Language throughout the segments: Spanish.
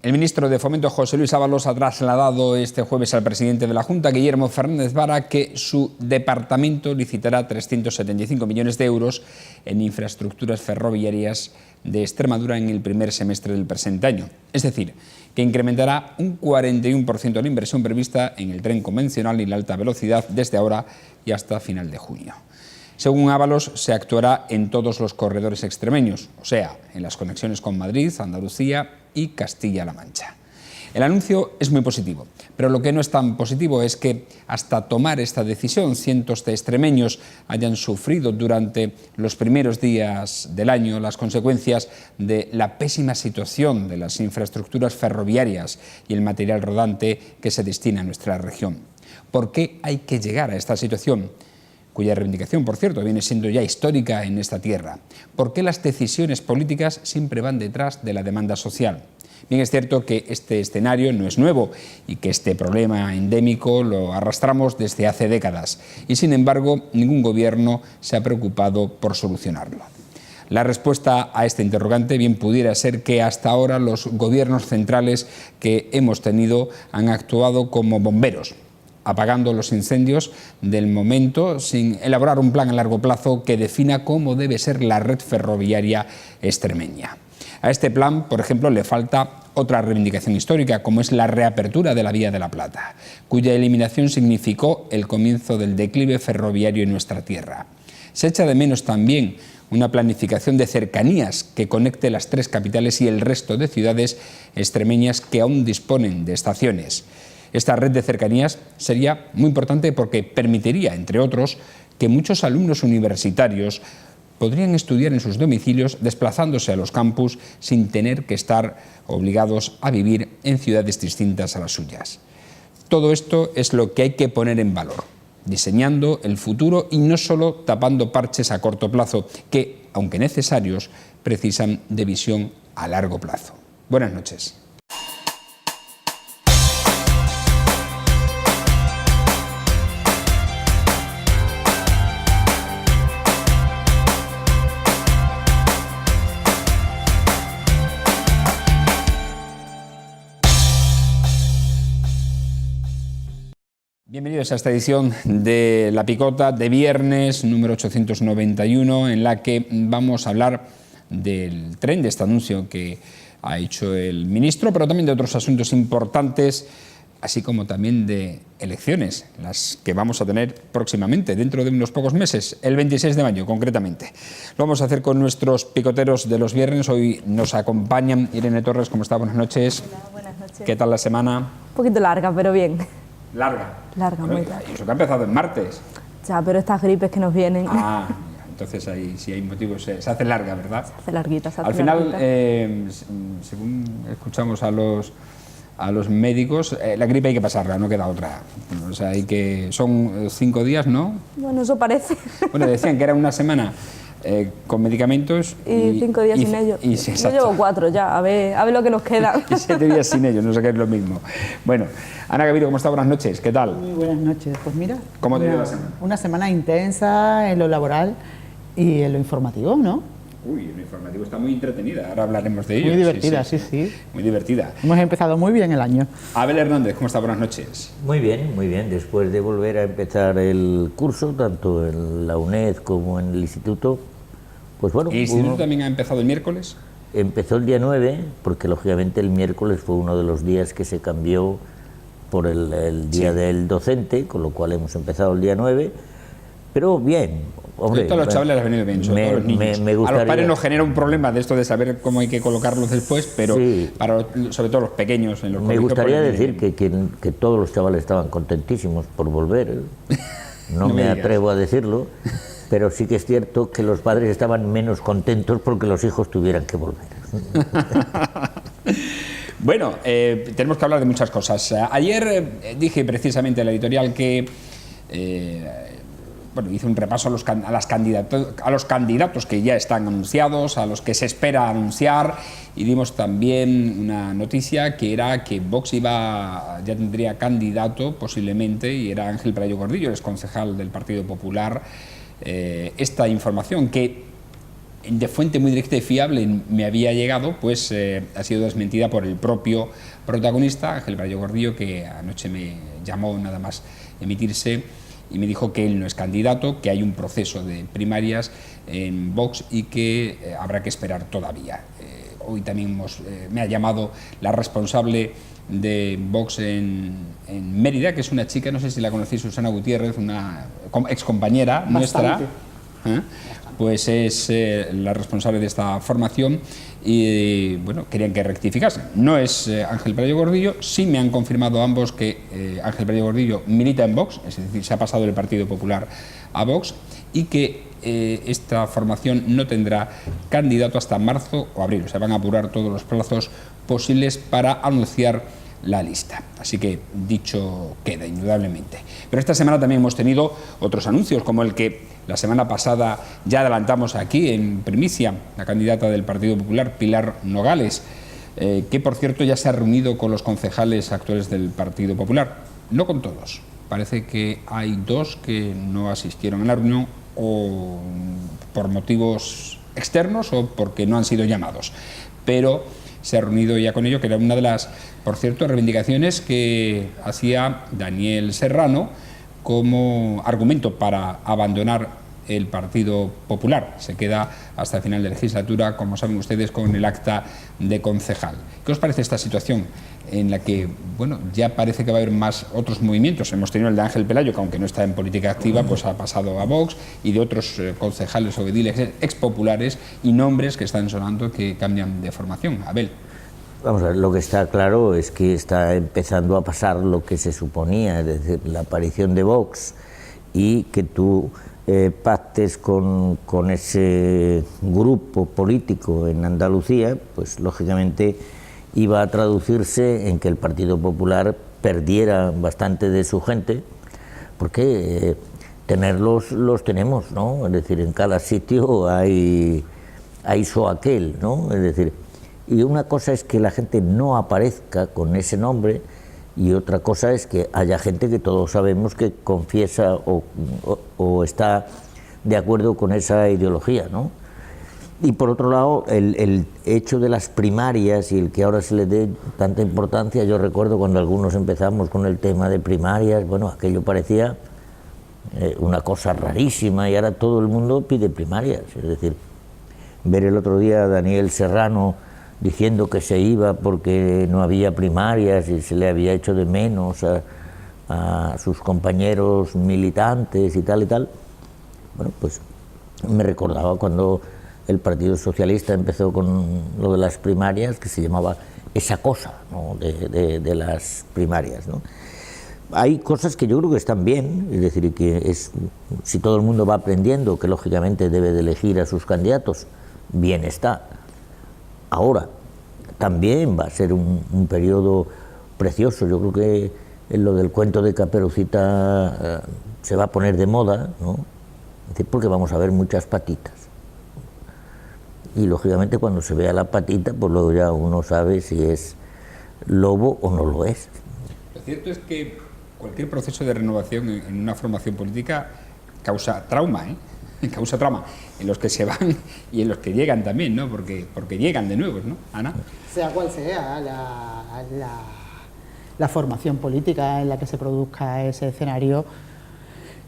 El ministro de Fomento, José Luis Ábalos, ha trasladado este jueves al presidente de la Junta, Guillermo Fernández Vara, que su departamento licitará 375 millones de euros en infraestructuras ferroviarias de Extremadura en el primer semestre del presente año. Es decir, que incrementará un 41% la inversión prevista en el tren convencional y la alta velocidad desde ahora y hasta final de junio. Según Ábalos, se actuará en todos los corredores extremeños, o sea, en las conexiones con Madrid, Andalucía y Castilla-La Mancha. El anuncio es muy positivo, pero lo que no es tan positivo es que hasta tomar esta decisión cientos de extremeños hayan sufrido durante los primeros días del año las consecuencias de la pésima situación de las infraestructuras ferroviarias y el material rodante que se destina a nuestra región. ¿Por qué hay que llegar a esta situación? Cuya reivindicación, por cierto, viene siendo ya histórica en esta tierra. ¿Por qué las decisiones políticas siempre van detrás de la demanda social? Bien, es cierto que este escenario no es nuevo y que este problema endémico lo arrastramos desde hace décadas y, sin embargo, ningún gobierno se ha preocupado por solucionarlo. La respuesta a este interrogante bien pudiera ser que hasta ahora los gobiernos centrales que hemos tenido han actuado como bomberos, apagando los incendios del momento sin elaborar un plan a largo plazo que defina cómo debe ser la red ferroviaria extremeña. A este plan, por ejemplo, le falta otra reivindicación histórica, como es la reapertura de la Vía de la Plata, cuya eliminación significó el comienzo del declive ferroviario en nuestra tierra. Se echa de menos también una planificación de cercanías que conecte las tres capitales y el resto de ciudades extremeñas que aún disponen de estaciones. Esta red de cercanías sería muy importante porque permitiría, entre otros, que muchos alumnos universitarios podrían estudiar en sus domicilios desplazándose a los campus sin tener que estar obligados a vivir en ciudades distintas a las suyas. Todo esto es lo que hay que poner en valor, diseñando el futuro y no solo tapando parches a corto plazo, que, aunque necesarios, precisan de visión a largo plazo. Buenas noches. Bienvenidos a esta edición de La Picota de viernes, número 891, en la que vamos a hablar del tren, de este anuncio que ha hecho el ministro, pero también de otros asuntos importantes, así como también de elecciones, las que vamos a tener próximamente, dentro de unos pocos meses, el 26 de mayo concretamente. Lo vamos a hacer con nuestros picoteros de los viernes. Hoy nos acompañan Irene Torres. ¿Cómo está? Buenas noches. Hola, buenas noches. ¿Qué tal la semana? Un poquito larga, pero bien. Larga. Larga, Bueno, muy larga. y eso que ha empezado en martes. Ya, pero estas gripes que nos vienen. Ah, entonces ahí sí hay motivos, se hace larga, ¿verdad? Se hace larguita, se hace Al final, larguita. según escuchamos a los médicos, la gripe hay que pasarla, no queda otra. O sea, son 5 días, ¿no? Bueno, eso parece. Bueno, decían que era una semana con medicamentos y 5 días sin ellos. Yo llevo 4 ya, a ver lo que nos queda. Y 7 días sin ellos, no sé qué es lo mismo. Bueno, Ana Gavirio, ¿cómo está? Buenas noches, ¿qué tal? Muy buenas noches. Pues mira, ¿Cómo te ha ido la semana? Una semana intensa en lo laboral y en lo informativo, ¿no? Uy, el informativo está muy entretenida, ahora hablaremos de ello. Muy divertida, sí. Muy divertida. Hemos empezado muy bien el año. Abel Hernández, ¿cómo está? Buenas noches. Muy bien, muy bien. Después de volver a empezar el curso, tanto en la UNED como en el instituto, pues bueno... ¿El instituto también ha empezado el miércoles? Empezó el día 9, porque lógicamente el miércoles fue uno de los días que se cambió por el día del docente, con lo cual hemos empezado el día 9, pero bien. Hombre, esto a los chavales les ha venido bien, sobre todo a los niños. Me gustaría... A los padres nos genera un problema de esto de saber cómo hay que colocarlos después, pero sí, sobre todo los pequeños en los me gustaría decir que todos los chavales estaban contentísimos por volver. No me atrevo a decirlo, pero sí que es cierto que los padres estaban menos contentos porque los hijos tuvieran que volver. Bueno, tenemos que hablar de muchas cosas. Ayer dije precisamente en la editorial que hice un repaso a los candidatos que ya están anunciados, a los que se espera anunciar, y dimos también una noticia que era que Vox ya tendría candidato posiblemente, y era Ángel Prayo Gordillo, el exconcejal del Partido Popular. Esta información que de fuente muy directa y fiable me había llegado, pues ha sido desmentida por el propio protagonista, Ángel Barallo Gordillo, que anoche me llamó nada más emitirse y me dijo que él no es candidato, que hay un proceso de primarias en Vox y que habrá que esperar todavía. Hoy también me ha llamado la responsable de Vox en Mérida, que es una chica, no sé si la conocéis, Susana Gutiérrez, una excompañera nuestra, pues es la responsable de esta formación y bueno, querían que rectificase. No es Ángel Barallo Gordillo, sí me han confirmado ambos que Ángel Barallo Gordillo milita en Vox, es decir, se ha pasado del Partido Popular a Vox y que esta formación no tendrá candidato hasta marzo o abril, o sea, van a apurar todos los plazos posibles para anunciar la lista. Así que dicho queda, indudablemente. Pero esta semana también hemos tenido otros anuncios, como el que la semana pasada ya adelantamos aquí en primicia, la candidata del Partido Popular, Pilar Nogales, que por cierto ya se ha reunido con los concejales actuales del Partido Popular, no con todos. Parece que hay dos que no asistieron a la reunión o por motivos externos o porque no han sido llamados, pero se ha reunido ya con ello, que era una de las, por cierto, reivindicaciones que hacía Daniel Serrano como argumento para abandonar el Partido Popular. Se queda hasta el final de legislatura, como saben ustedes, con el acta de concejal. ¿Qué os parece esta situación en la que, bueno, ya parece que va a haber más otros movimientos? Hemos tenido el de Ángel Pelayo, que aunque no está en política activa, pues ha pasado a Vox, y de otros concejales o ediles expopulares y nombres que están sonando que cambian de formación. Abel. Vamos a ver, lo que está claro es que está empezando a pasar lo que se suponía, es decir, la aparición de Vox y que tú pactes con ese grupo político en Andalucía, pues lógicamente iba a traducirse en que el Partido Popular perdiera bastante de su gente, porque tenerlos los tenemos, ¿no? Es decir, en cada sitio hay aquel, ¿no? Es decir, y una cosa es que la gente no aparezca con ese nombre y otra cosa es que haya gente que todos sabemos que confiesa o está de acuerdo con esa ideología, ¿no? Y por otro lado, el hecho de las primarias y el que ahora se le dé tanta importancia, yo recuerdo cuando algunos empezamos con el tema de primarias, bueno, aquello parecía una cosa rarísima y ahora todo el mundo pide primarias. Es decir, ver el otro día a Daniel Serrano diciendo que se iba porque no había primarias y se le había hecho de menos a sus compañeros militantes y tal, bueno, pues me recordaba cuando el Partido Socialista empezó con lo de las primarias, que se llamaba esa cosa, ¿no? de las primarias, ¿no? Hay cosas que yo creo que están bien, es decir, que si todo el mundo va aprendiendo que lógicamente debe de elegir a sus candidatos, bien está. Ahora, también va a ser un periodo precioso. Yo creo que lo del cuento de Caperucita se va a poner de moda, ¿no? Es decir, porque vamos a ver muchas patitas. Y lógicamente cuando se vea la patita, pues luego ya uno sabe si es lobo o no lo es. Lo cierto es que cualquier proceso de renovación en una formación política causa trauma, causa trauma en los que se van y en los que llegan también, ¿no? Porque llegan de nuevo, ¿no, Ana? Sea cual sea la formación política en la que se produzca ese escenario,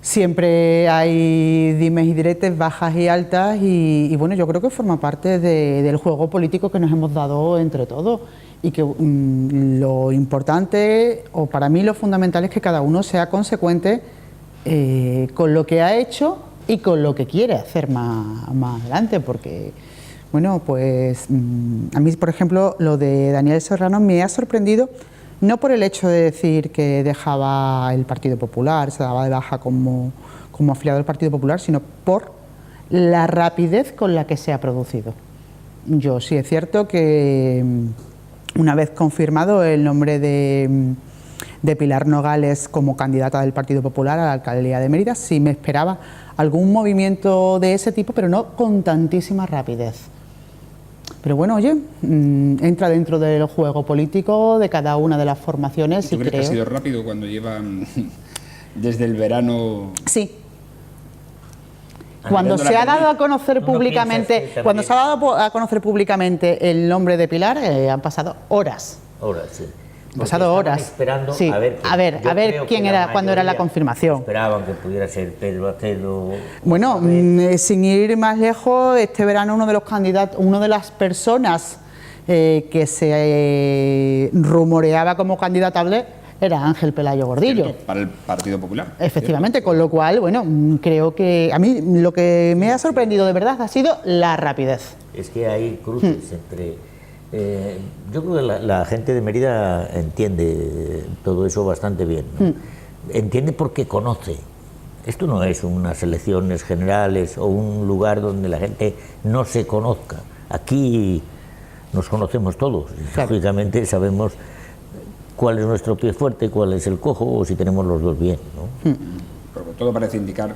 siempre hay dimes y diretes, bajas y altas, y bueno, yo creo que forma parte del juego político que nos hemos dado entre todos, y que lo importante, o para mí lo fundamental, es que cada uno sea consecuente con lo que ha hecho y con lo que quiere hacer más adelante, porque, bueno, pues a mí, por ejemplo, lo de Daniel Serrano me ha sorprendido, no por el hecho de decir que dejaba el Partido Popular, se daba de baja como afiliado del Partido Popular, sino por la rapidez con la que se ha producido. Yo sí es cierto que una vez confirmado el nombre de Pilar Nogales como candidata del Partido Popular a la alcaldía de Mérida, sí me esperaba algún movimiento de ese tipo, pero no con tantísima rapidez. Pero bueno, oye, entra dentro del juego político de cada una de las formaciones. ¿Tú crees que ha sido rápido cuando llevan desde el verano? Sí. Cuando se ha dado a conocer públicamente, cuando se ha dado a conocer públicamente el nombre de Pilar, han pasado horas. Horas, sí. Han pasado horas. Esperando sí. a ver quién era, cuándo era la confirmación. Esperaban que pudiera ser Pedro Acedo. Bueno, sin ir más lejos, este verano uno de los candidatos, una de las personas que se rumoreaba como candidatable era Ángel Pelayo Gordillo. Cierto, para el Partido Popular. Efectivamente, ¿cierto? Con lo cual, bueno, creo que a mí lo que me ha sorprendido de verdad ha sido la rapidez. Es que hay cruces entre... yo creo que la gente de Mérida entiende todo eso bastante bien, ¿no? Entiende porque conoce. Esto no es unas elecciones generales o un lugar donde la gente no se conozca. Aquí nos conocemos todos. Claro. Lógicamente sabemos cuál es nuestro pie fuerte, cuál es el cojo, o si tenemos los dos bien, ¿no? Porque todo parece indicar,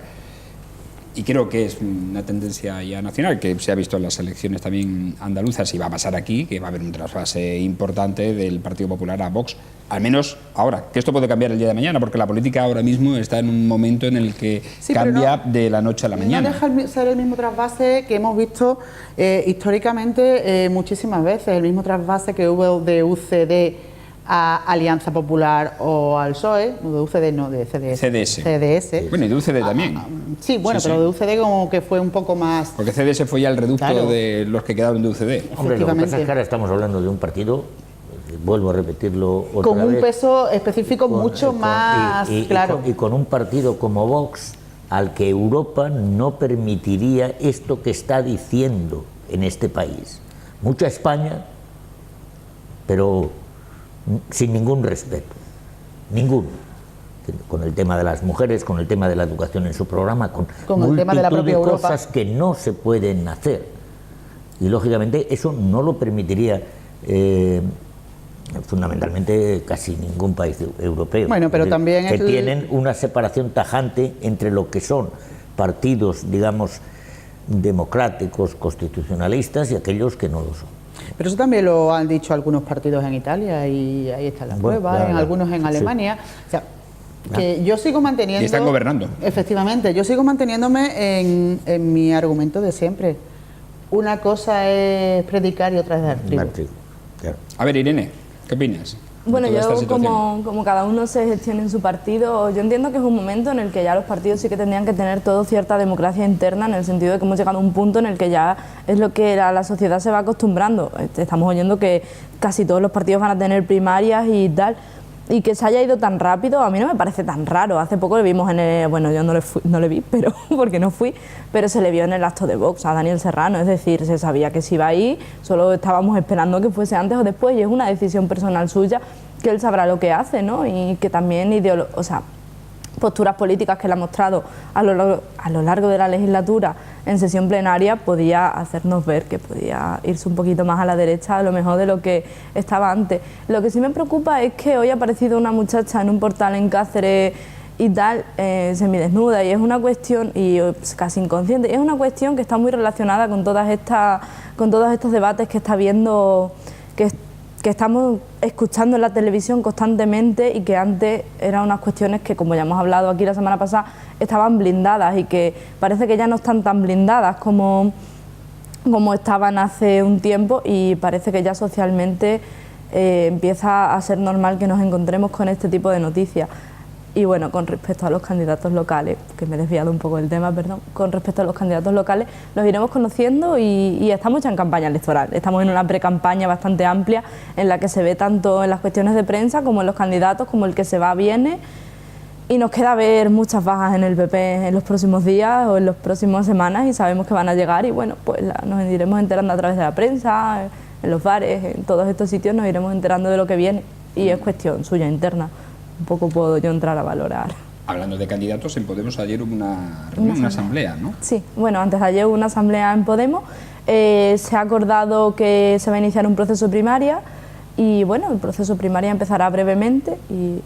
y creo que es una tendencia ya nacional, que se ha visto en las elecciones también andaluzas y va a pasar aquí, que va a haber un trasvase importante del Partido Popular a Vox, al menos ahora, que esto puede cambiar el día de mañana, porque la política ahora mismo está en un momento en el que cambia de la noche a la mañana. No deja ser el mismo trasvase que hemos visto históricamente muchísimas veces, el mismo trasvase que hubo de UCD a Alianza Popular o al PSOE, de UCD no, de CDS. Bueno, y de UCD también. Sí, bueno, sí, pero de UCD como que fue un poco más... Porque CDS fue ya el reducto, claro, de los que quedaron de UCD. Hombre, lo que pasa es que ahora estamos hablando de un partido, vuelvo a repetirlo otra vez, con un peso específico mucho más claro. Y con un partido como Vox, al que Europa no permitiría esto que está diciendo en este país. Mucha España, pero sin ningún respeto, ninguno, con el tema de las mujeres, con el tema de la educación en su programa, con el tema de la propia Europa, cosas que no se pueden hacer, y lógicamente eso no lo permitiría fundamentalmente casi ningún país europeo. Bueno, pero también que tienen una separación tajante entre lo que son partidos, digamos, democráticos, constitucionalistas, y aquellos que no lo son. Pero eso también lo han dicho algunos partidos en Italia y ahí está la prueba, en algunos en Alemania. Sí. O sea, que yo sigo manteniendo... Y están gobernando. Efectivamente, yo sigo manteniéndome en mi argumento de siempre. Una cosa es predicar y otra es dar trigo. Claro. A ver, Irene, ¿qué opinas? Bueno, yo como cada uno se gestione en su partido, yo entiendo que es un momento en el que ya los partidos sí que tendrían que tener todo cierta democracia interna, en el sentido de que hemos llegado a un punto en el que ya es lo que la sociedad se va acostumbrando. Estamos oyendo que casi todos los partidos van a tener primarias y tal, y que se haya ido tan rápido a mí no me parece tan raro. Hace poco le vimos en el, bueno, yo no le vi, pero porque no fui, pero se le vio en el acto de Vox a Daniel Serrano, es decir, se sabía que se iba a ir, solo estábamos esperando que fuese antes o después, y es una decisión personal suya, que él sabrá lo que hace, ¿no? Y que también posturas políticas que él ha mostrado a lo largo de la legislatura en sesión plenaria podía hacernos ver que podía irse un poquito más a la derecha a lo mejor de lo que estaba antes. Lo que sí me preocupa es que hoy ha aparecido una muchacha en un portal en Cáceres y tal, semidesnuda, y es una cuestión, y casi inconsciente, es una cuestión que está muy relacionada con todos estos debates que está habiendo, que estamos escuchando en la televisión constantemente, y que antes eran unas cuestiones que, como ya hemos hablado aquí la semana pasada, estaban blindadas, y que parece que ya no están tan blindadas como estaban hace un tiempo, y parece que ya socialmente empieza a ser normal que nos encontremos con este tipo de noticias. Y bueno, con respecto a los candidatos locales, que me he desviado un poco del tema, perdón, con respecto a los candidatos locales, los iremos conociendo y estamos ya en campaña electoral. Estamos en una pre-campaña bastante amplia en la que se ve tanto en las cuestiones de prensa como en los candidatos, como el que se va viene, y nos queda ver muchas bajas en el PP en los próximos días o en las próximas semanas, y sabemos que van a llegar, y bueno, pues nos iremos enterando a través de la prensa, en los bares, en todos estos sitios nos iremos enterando de lo que viene, y es cuestión suya interna. Un poco puedo yo entrar a valorar. Hablando de candidatos, en Podemos ayer hubo una asamblea, ¿no? Sí, bueno, antes de ayer hubo una asamblea en Podemos, se ha acordado que se va a iniciar un proceso primaria, y bueno, el proceso primaria empezará brevemente y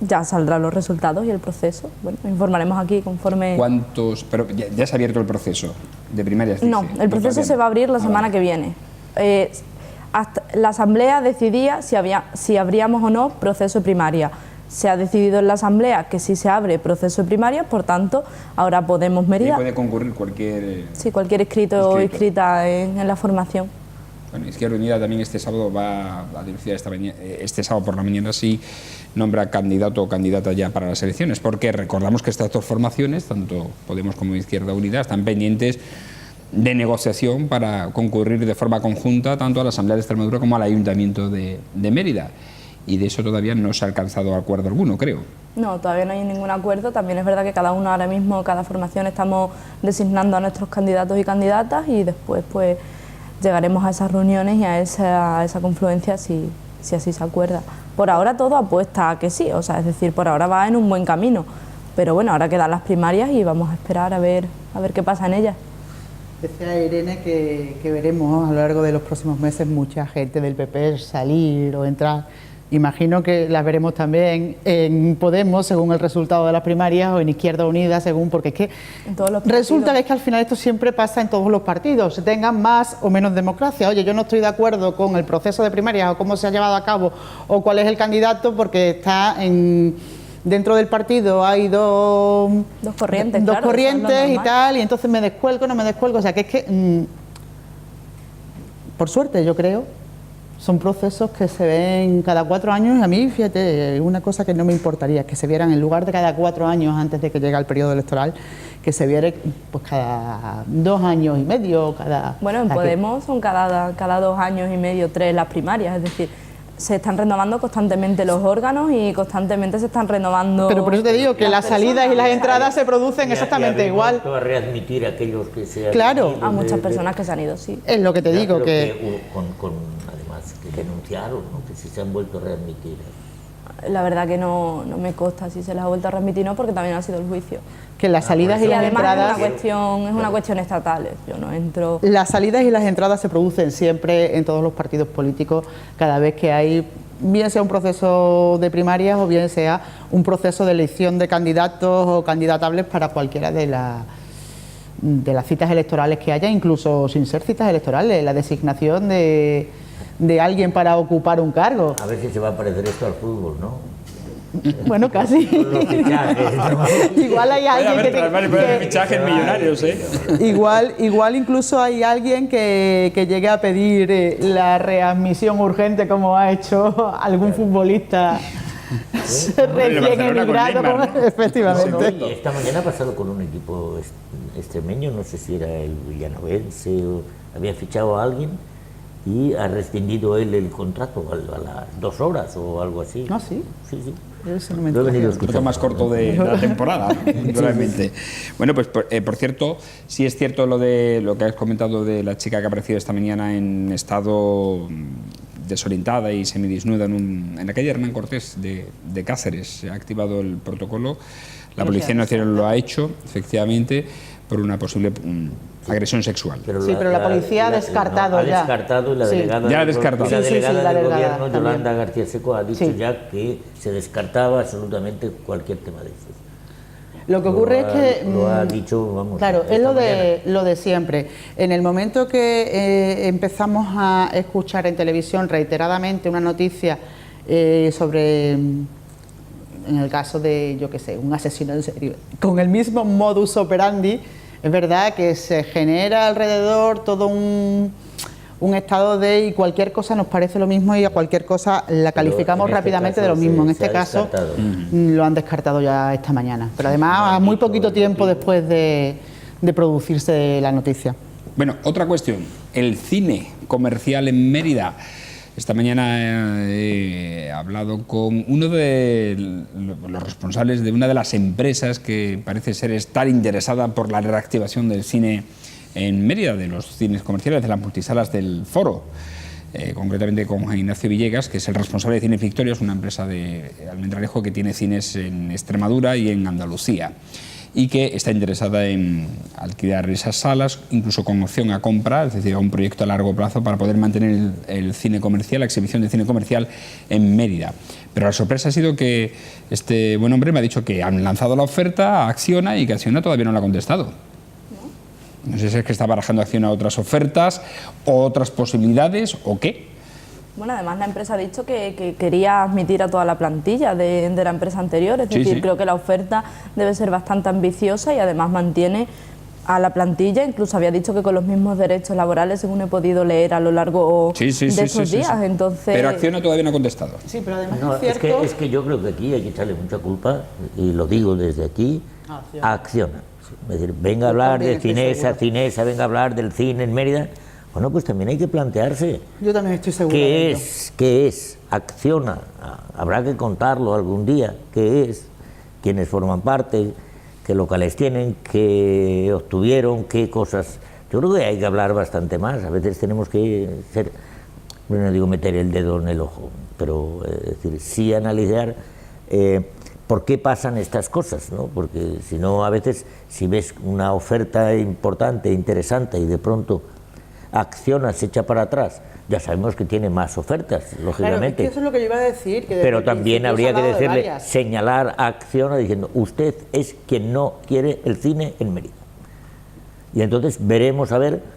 ya saldrán los resultados y el proceso. Bueno, informaremos aquí conforme... ¿Cuántos? Pero ya se ha abierto el proceso de primarias. No, el proceso se va a abrir la semana que viene. La asamblea decidía si abríamos o no proceso primaria. se ha decidido en la Asamblea que sí se abre proceso de primarias, por tanto, ahora Podemos Mérida... Y puede concurrir cualquier... Sí, cualquier inscrito o inscrita en la formación. Bueno, Izquierda Unida también este sábado va a denunciar este sábado por la mañana si nombra candidato o candidata ya para las elecciones, porque recordamos que estas dos formaciones, tanto Podemos como Izquierda Unida, están pendientes de negociación para concurrir de forma conjunta tanto a la Asamblea de Extremadura como al Ayuntamiento de Mérida. Y de eso todavía no se ha alcanzado acuerdo alguno, creo. No, todavía no hay ningún acuerdo. También es verdad que cada uno ahora mismo, cada formación, estamos designando a nuestros candidatos y candidatas y después pues llegaremos a esas reuniones y a esa confluencia si así se acuerda. Por ahora todo apuesta a que sí, o sea, es decir, por ahora va en un buen camino. Pero bueno, ahora quedan las primarias y vamos a esperar a ver qué pasa en ellas. Decía Irene que veremos a lo largo de los próximos meses mucha gente del PP salir o entrar. Imagino que las veremos también en Podemos, según el resultado de las primarias, o en Izquierda Unida, según, porque es que resulta que al final esto siempre pasa en todos los partidos, tengan más o menos democracia. Oye, yo no estoy de acuerdo con el proceso de primarias o cómo se ha llevado a cabo o cuál es el candidato, porque está dentro del partido hay dos corrientes y tal, y entonces me descuelgo, no me descuelgo. O sea, que es que, por suerte, yo creo, son procesos que se ven cada 4 años. A mí, fíjate, una cosa que no me importaría es que se vieran, en lugar de cada 4 años antes de que llegue el periodo electoral, que se viera pues cada 2 años y medio, cada... Bueno, en Podemos son cada 2 años y medio, 3 las primarias, es decir, se están renovando constantemente los órganos y constantemente se están renovando... Pero por eso te digo que las salidas y las entradas se producen exactamente igual. A readmitir a aquellos que se han ido, a muchas personas que se han ido, sí. Es lo que te digo, que además que denunciaron, ¿no? Que si se han vuelto a readmitir. La verdad que no me consta si se les ha vuelto a readmitir, no, porque también ha sido el juicio. Que las salidas y las entradas... Es una cuestión estatal, yo no entro... Las salidas y las entradas se producen siempre en todos los partidos políticos, cada vez que hay, bien sea un proceso de primarias o bien sea un proceso de elección de candidatos o candidatables para cualquiera de las citas electorales que haya, incluso sin ser citas electorales, la designación de alguien para ocupar un cargo. A ver si se va a parecer esto al fútbol, ¿no? Bueno, casi. Igual hay alguien que fichajes millonarios, ¿eh? Igual incluso hay alguien que llegue a pedir la readmisión urgente, como ha hecho algún futbolista recién emigrado, ¿no? Efectivamente. Sí, esta mañana ha pasado con un equipo extremeño, no sé si era el Villanovense o había fichado a alguien y ha rescindido él el contrato a las 2 horas o algo así. ¿Ah, sí? Sí, sí. Eso no me lo he venido escuchando. Más corto de la temporada, naturalmente. Bueno, pues por cierto, sí es cierto lo que has comentado de la chica que ha aparecido esta mañana en estado desorientada y semidesnuda en la calle Hernán Cortés de Cáceres. Se ha activado el protocolo. La Policía Nacional lo ha hecho, efectivamente, por una posible agresión sexual. Pero la policía ha descartado ya. Ha descartado y la delegada, ya ha descartado. La delegada del gobierno, también. Yolanda García Seco, ha dicho ya que se descartaba absolutamente cualquier tema de eso. Lo que ocurre es que... Lo ha dicho, vamos... Claro, es lo de siempre. En el momento que empezamos a escuchar en televisión reiteradamente una noticia sobre... en el caso de, yo qué sé, un asesino en serio, con el mismo modus operandi, es verdad que se genera alrededor todo un estado de, y cualquier cosa nos parece lo mismo y a cualquier cosa la calificamos rápidamente de lo mismo. En este caso lo han descartado ya esta mañana, pero además a muy poquito tiempo después de producirse la noticia. Bueno, otra cuestión, el cine comercial en Mérida. Esta mañana he hablado con uno de los responsables de una de las empresas que parece ser estar interesada por la reactivación del cine en Mérida, de los cines comerciales, de las multisalas del Foro, concretamente con Juan Ignacio Villegas, que es el responsable de Cines Victoria, es una empresa de Almendralejo que tiene cines en Extremadura y en Andalucía, y que está interesada en alquilar esas salas, incluso con opción a compra, es decir, a un proyecto a largo plazo para poder mantener el cine comercial, la exhibición de cine comercial en Mérida. Pero la sorpresa ha sido que este buen hombre me ha dicho que han lanzado la oferta a Acciona y que Acciona todavía no la ha contestado. No sé si es que está barajando Acciona otras ofertas o otras posibilidades o qué, Bueno, además la empresa ha dicho que quería admitir a toda la plantilla de la empresa anterior, es decir, creo que la oferta debe ser bastante ambiciosa y además mantiene a la plantilla, incluso había dicho que con los mismos derechos laborales, según he podido leer a lo largo de estos días. Entonces... Pero Acciona todavía no ha contestado. Sí, pero además No, es cierto... es que yo creo que aquí hay que echarle mucha culpa, y lo digo desde aquí, a Acciona. Es decir, venga a hablar de Cinesa, venga a hablar del cine en Mérida. Bueno, pues también hay que plantearse. Yo también estoy seguro. ¿Qué es Acciona? Habrá que contarlo algún día. ¿Qué es? ¿Quiénes forman parte? ¿Qué locales tienen? ¿Qué obtuvieron? ¿Qué cosas? Yo creo que hay que hablar bastante más. A veces tenemos que ser, no digo meter el dedo en el ojo, pero es decir, sí analizar por qué pasan estas cosas, ¿no? Porque si no, a veces, si ves una oferta importante, interesante, y de pronto Acciona se echa para atrás, ya sabemos que tiene más ofertas, lógicamente. Claro, es que eso es lo que yo iba a decir. Que pero también habría que decirle, señalar a Acciona diciendo, usted es quien no quiere el cine en Mérida. Y entonces veremos a ver,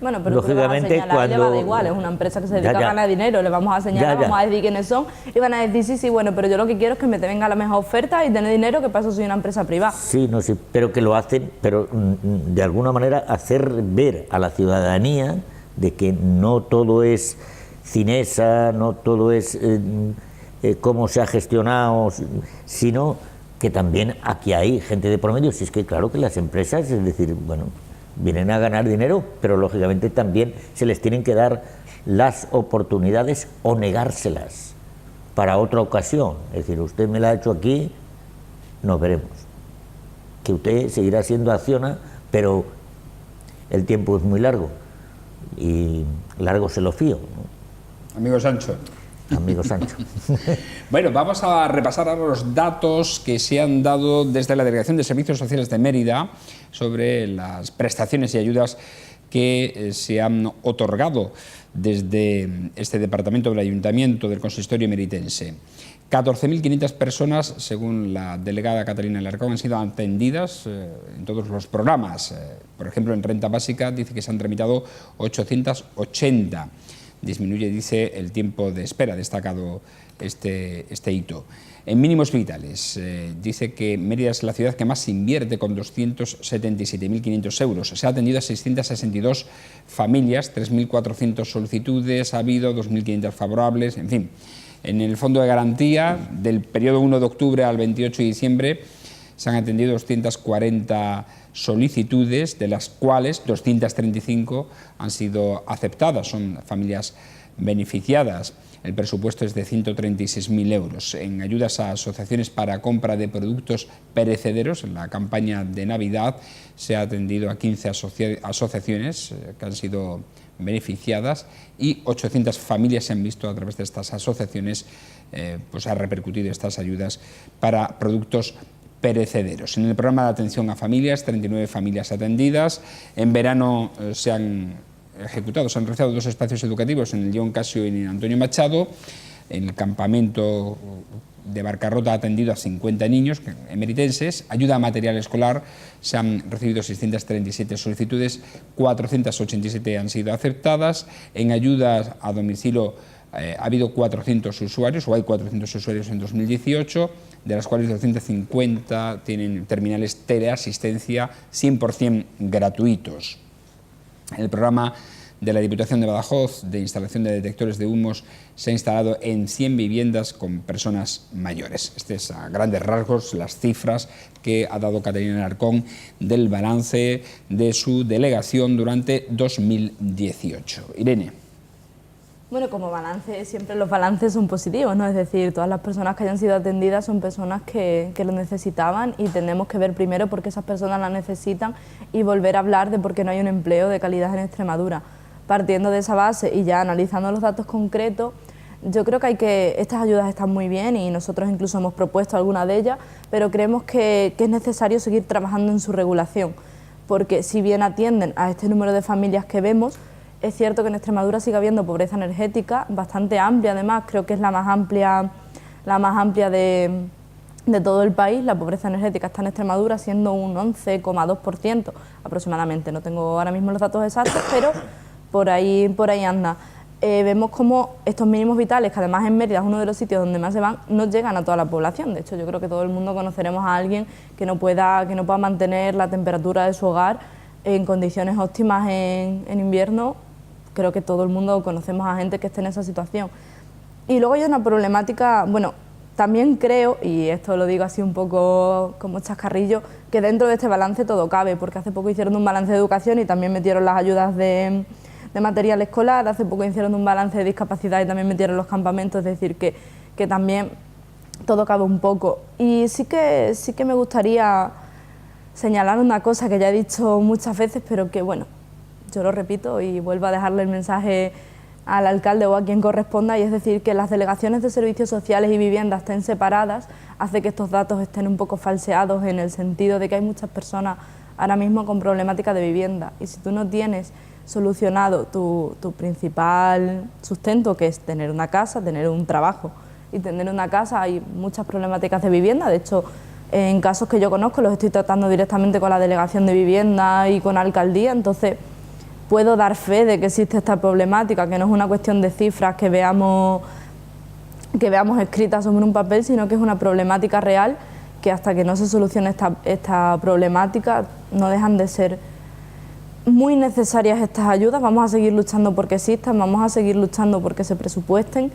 bueno, pero lógicamente, cuando... Le va da igual, es una empresa que se dedica a ganar dinero, le vamos a señalar, vamos a decir quiénes son, y van a decir, sí, bueno, pero yo lo que quiero es que me te venga la mejor oferta y tener dinero, que para eso soy una empresa privada. Sí, no sé, pero que lo hacen, pero de alguna manera hacer ver a la ciudadanía de que no todo es Cinesa, no todo es cómo se ha gestionado, sino que también aquí hay gente de por medio. Si es que claro que las empresas, es decir, bueno, vienen a ganar dinero, pero lógicamente también se les tienen que dar las oportunidades o negárselas para otra ocasión. Es decir, usted me la ha hecho aquí, nos veremos. Que usted seguirá siendo Acciona, pero el tiempo es muy largo y largo se lo fío, ¿no? Amigo Sancho. Amigo Sancho. Bueno, vamos a repasar ahora los datos que se han dado desde la Delegación de Servicios Sociales de Mérida sobre las prestaciones y ayudas que se han otorgado desde este departamento del Ayuntamiento del Consistorio meritense. 14.500 personas, según la delegada Catalina Alarcón, han sido atendidas en todos los programas. Por ejemplo, en renta básica dice que se han tramitado 880. Disminuye, dice, el tiempo de espera, destacado este hito. En mínimos vitales, dice que Mérida es la ciudad que más invierte, con 277.500 euros. Se ha atendido a 662 familias, 3.400 solicitudes, ha habido 2.500 favorables, en fin. En el fondo de garantía, del periodo 1 de octubre al 28 de diciembre, se han atendido 240 solicitudes, de las cuales 235 han sido aceptadas, son familias beneficiadas. El presupuesto es de 136.000 euros. En ayudas a asociaciones para compra de productos perecederos, en la campaña de Navidad, se ha atendido a 15 asociaciones que han sido beneficiadas y 800 familias se han visto a través de estas asociaciones, pues ha repercutido estas ayudas para productos perecederos. En el programa de atención a familias, 39 familias atendidas. En verano se han realizado 2 espacios educativos en el John Casio y en Antonio Machado. En el campamento de Barcarrota ha atendido a 50 niños emeritenses. Ayuda a material escolar, se han recibido 637 solicitudes, 487 han sido aceptadas. En ayudas a domicilio ha habido 400 usuarios, o hay 400 usuarios en 2018, de las cuales 250 tienen terminales teleasistencia 100% gratuitos. El programa de la Diputación de Badajoz de instalación de detectores de humos se ha instalado en 100 viviendas con personas mayores. Este es a grandes rasgos las cifras que ha dado Catalina Alarcón del balance de su delegación durante 2018. Irene. Bueno, como balance, siempre los balances son positivos, ¿no? Es decir, todas las personas que hayan sido atendidas son personas que lo necesitaban y tenemos que ver primero por qué esas personas la necesitan y volver a hablar de por qué no hay un empleo de calidad en Extremadura. Partiendo de esa base y ya analizando los datos concretos, yo creo que estas ayudas están muy bien y nosotros incluso hemos propuesto alguna de ellas, pero creemos que es necesario seguir trabajando en su regulación, porque si bien atienden a este número de familias que vemos, es cierto que en Extremadura sigue habiendo pobreza energética, bastante amplia además, creo que es la más amplia de todo el país. La pobreza energética está en Extremadura siendo un 11,2% aproximadamente, no tengo ahora mismo los datos exactos, pero por ahí anda. vemos como estos mínimos vitales, que además en Mérida es uno de los sitios donde más se van, no llegan a toda la población. De hecho, yo creo que todo el mundo conoceremos a alguien que no pueda mantener la temperatura de su hogar en condiciones óptimas en invierno. Creo que todo el mundo conocemos a gente que esté en esa situación. Y luego hay una problemática, bueno, también creo, y esto lo digo así un poco como chascarrillo, que dentro de este balance todo cabe, porque hace poco hicieron un balance de educación y también metieron las ayudas de material escolar, hace poco hicieron un balance de discapacidad y también metieron los campamentos, es decir, que también todo cabe un poco. Y sí que me gustaría señalar una cosa que ya he dicho muchas veces, pero que bueno, yo lo repito y vuelvo a dejarle el mensaje al alcalde o a quien corresponda, y es decir, que las delegaciones de servicios sociales y vivienda estén separadas hace que estos datos estén un poco falseados, en el sentido de que hay muchas personas ahora mismo con problemática de vivienda, y si tú no tienes solucionado tu principal sustento, que es tener una casa, tener un trabajo y tener una casa, hay muchas problemáticas de vivienda. De hecho, en casos que yo conozco los estoy tratando directamente con la delegación de vivienda y con la alcaldía, entonces puedo dar fe de que existe esta problemática, que no es una cuestión de cifras que veamos escritas sobre un papel, sino que es una problemática real, que hasta que no se solucione esta problemática no dejan de ser muy necesarias estas ayudas. Vamos a seguir luchando porque existan, vamos a seguir luchando porque se presupuesten,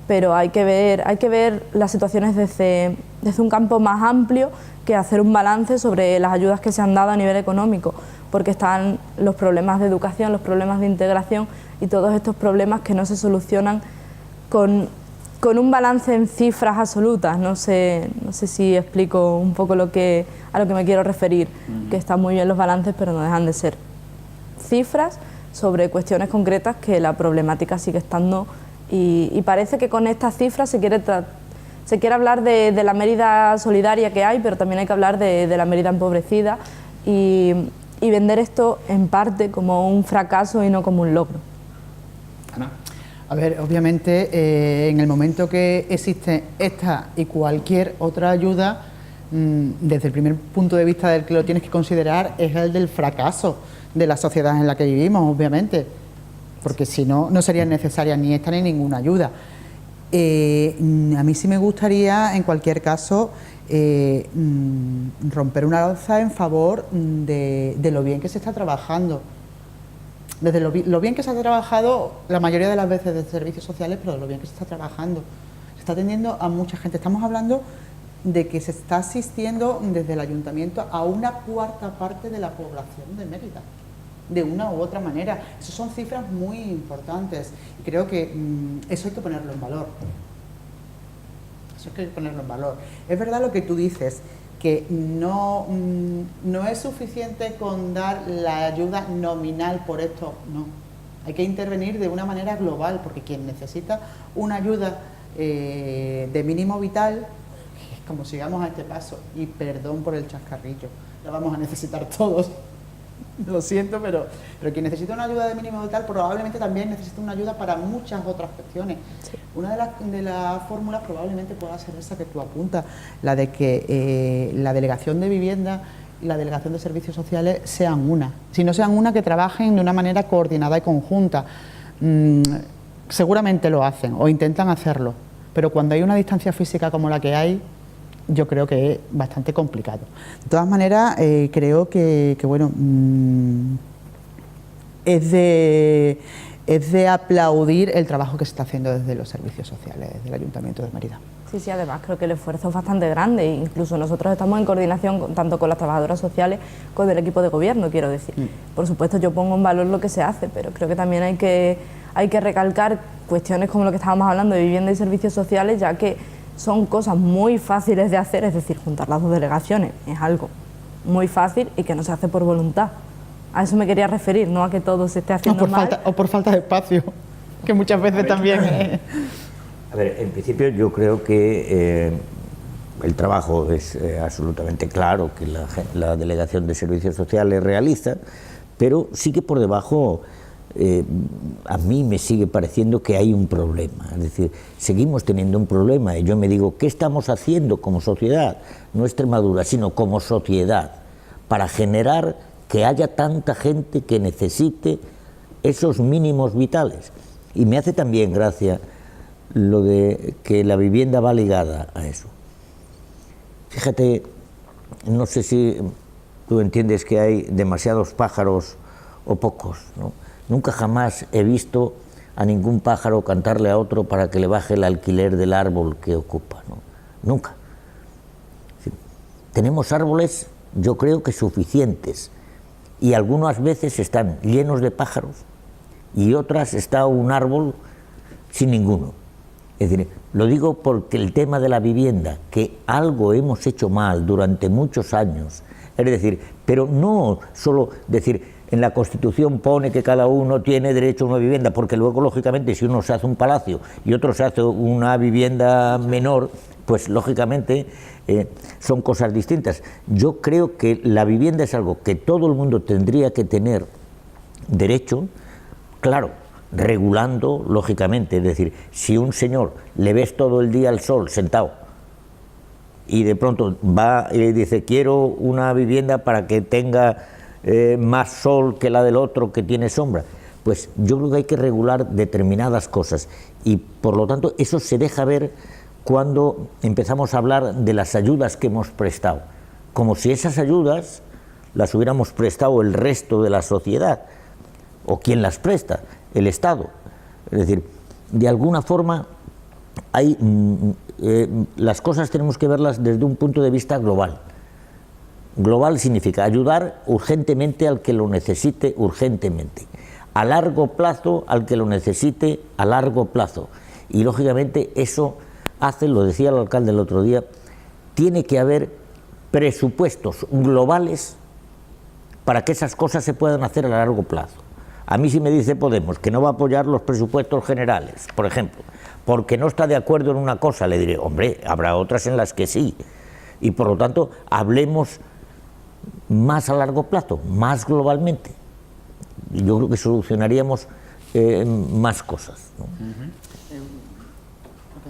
pero hay que ver las situaciones desde un campo más amplio que hacer un balance sobre las ayudas que se han dado a nivel económico, porque están los problemas de educación, los problemas de integración y todos estos problemas que no se solucionan con un balance en cifras absolutas. No sé si explico un poco a lo que me quiero referir, que están muy bien los balances, pero no dejan de ser cifras sobre cuestiones concretas, que la problemática sigue estando, y parece que con estas cifras se quiere hablar de la Mérida solidaria que hay, pero también hay que hablar de la Mérida empobrecida y vender esto en parte como un fracaso y no como un logro. Ana. A ver, obviamente en el momento que existe esta y cualquier otra ayuda, desde el primer punto de vista del que lo tienes que considerar es el del fracaso de la sociedad en la que vivimos, obviamente, porque si no, no sería necesaria ni esta ni ninguna ayuda. A mí sí me gustaría, en cualquier caso, romper una lanza en favor de lo bien que se está trabajando. Desde lo bien que se ha trabajado la mayoría de las veces de servicios sociales, pero lo bien que se está trabajando. Se está atendiendo a mucha gente. Estamos hablando de que se está asistiendo desde el ayuntamiento a una cuarta parte de la población de Mérida, de una u otra manera. Esas son cifras muy importantes y creo que eso hay que ponerlo en valor. Eso hay que ponerlo en valor. Es verdad lo que tú dices, que no es suficiente con dar la ayuda nominal por esto, no. Hay que intervenir de una manera global, porque quien necesita una ayuda de mínimo vital, como sigamos a este paso, y perdón por el chascarrillo, la vamos a necesitar todos, lo siento, pero quien necesita una ayuda de mínimo vital probablemente también necesita una ayuda para muchas otras cuestiones. Sí. Una de las fórmulas probablemente pueda ser esa que tú apuntas, la de que la delegación de vivienda y la delegación de servicios sociales sean una. Si no sean una, que trabajen de una manera coordinada y conjunta. Seguramente lo hacen o intentan hacerlo, pero cuando hay una distancia física como la que hay, yo creo que es bastante complicado. De todas maneras, creo que bueno, es de aplaudir el trabajo que se está haciendo desde los servicios sociales del Ayuntamiento de Mérida. Sí, además creo que el esfuerzo es bastante grande, e incluso nosotros estamos en coordinación tanto con las trabajadoras sociales como con el equipo de gobierno, quiero decir. Por supuesto, yo pongo en valor lo que se hace, pero creo que también hay que recalcar cuestiones como lo que estábamos hablando de vivienda y servicios sociales, ya que son cosas muy fáciles de hacer, es decir, juntar las dos delegaciones es algo muy fácil y que no se hace por voluntad. A eso me quería referir, no a que todo se esté haciendo mal. O por falta de espacio, que muchas veces también A ver, en principio yo creo que el trabajo es absolutamente claro, que la Delegación de Servicios Sociales realiza, pero sí que por debajo a mí me sigue pareciendo que hay un problema. Es decir, seguimos teniendo un problema y yo me digo, ¿qué estamos haciendo como sociedad? No Extremadura, sino como sociedad, para generar que haya tanta gente que necesite esos mínimos vitales. Y me hace también gracia lo de que la vivienda va ligada a eso. Fíjate, no sé si tú entiendes que hay demasiados pájaros o pocos, ¿no? Nunca jamás he visto a ningún pájaro cantarle a otro para que le baje el alquiler del árbol que ocupa, ¿no? Nunca. Sí. Tenemos árboles, yo creo que suficientes, y algunas veces están llenos de pájaros y otras está un árbol sin ninguno. Es decir, lo digo porque el tema de la vivienda, que algo hemos hecho mal durante muchos años, es decir, pero no solo decir, en la Constitución pone que cada uno tiene derecho a una vivienda, porque luego, lógicamente, si uno se hace un palacio y otro se hace una vivienda menor, pues lógicamente son cosas distintas. Yo creo que la vivienda es algo que todo el mundo tendría que tener derecho, claro, regulando lógicamente, es decir, si un señor le ves todo el día al sol sentado y de pronto va y dice quiero una vivienda para que tenga más sol que la del otro que tiene sombra, pues yo creo que hay que regular determinadas cosas y por lo tanto eso se deja ver cuando empezamos a hablar de las ayudas que hemos prestado, como si esas ayudas las hubiéramos prestado el resto de la sociedad, o quien las presta, el Estado. Es decir, de alguna forma hay, las cosas tenemos que verlas desde un punto de vista global. Global significa ayudar urgentemente al que lo necesite urgentemente, a largo plazo al que lo necesite a largo plazo. Y lógicamente eso hace, lo decía el alcalde el otro día, tiene que haber presupuestos globales para que esas cosas se puedan hacer a largo plazo. A mí si me dice Podemos que no va a apoyar los presupuestos generales, por ejemplo, porque no está de acuerdo en una cosa, le diré, hombre, habrá otras en las que sí. Y por lo tanto, hablemos más a largo plazo, más globalmente. Y yo creo que solucionaríamos más cosas, ¿no?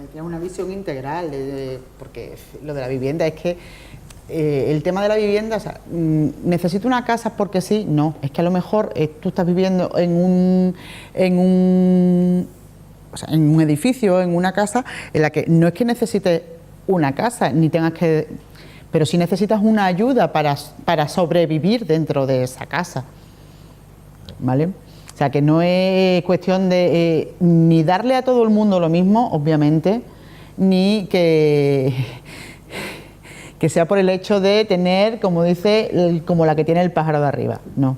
Decía una visión integral, porque lo de la vivienda es que el tema de la vivienda, o sea, ¿necesito una casa porque sí? No, es que a lo mejor tú estás viviendo en un edificio, en una casa, en la que no es que necesites una casa, ni tengas que, pero sí necesitas una ayuda para sobrevivir dentro de esa casa, ¿vale? O sea, que no es cuestión de ni darle a todo el mundo lo mismo, obviamente, ni que sea por el hecho de tener, como dice, como la que tiene el pájaro de arriba, no.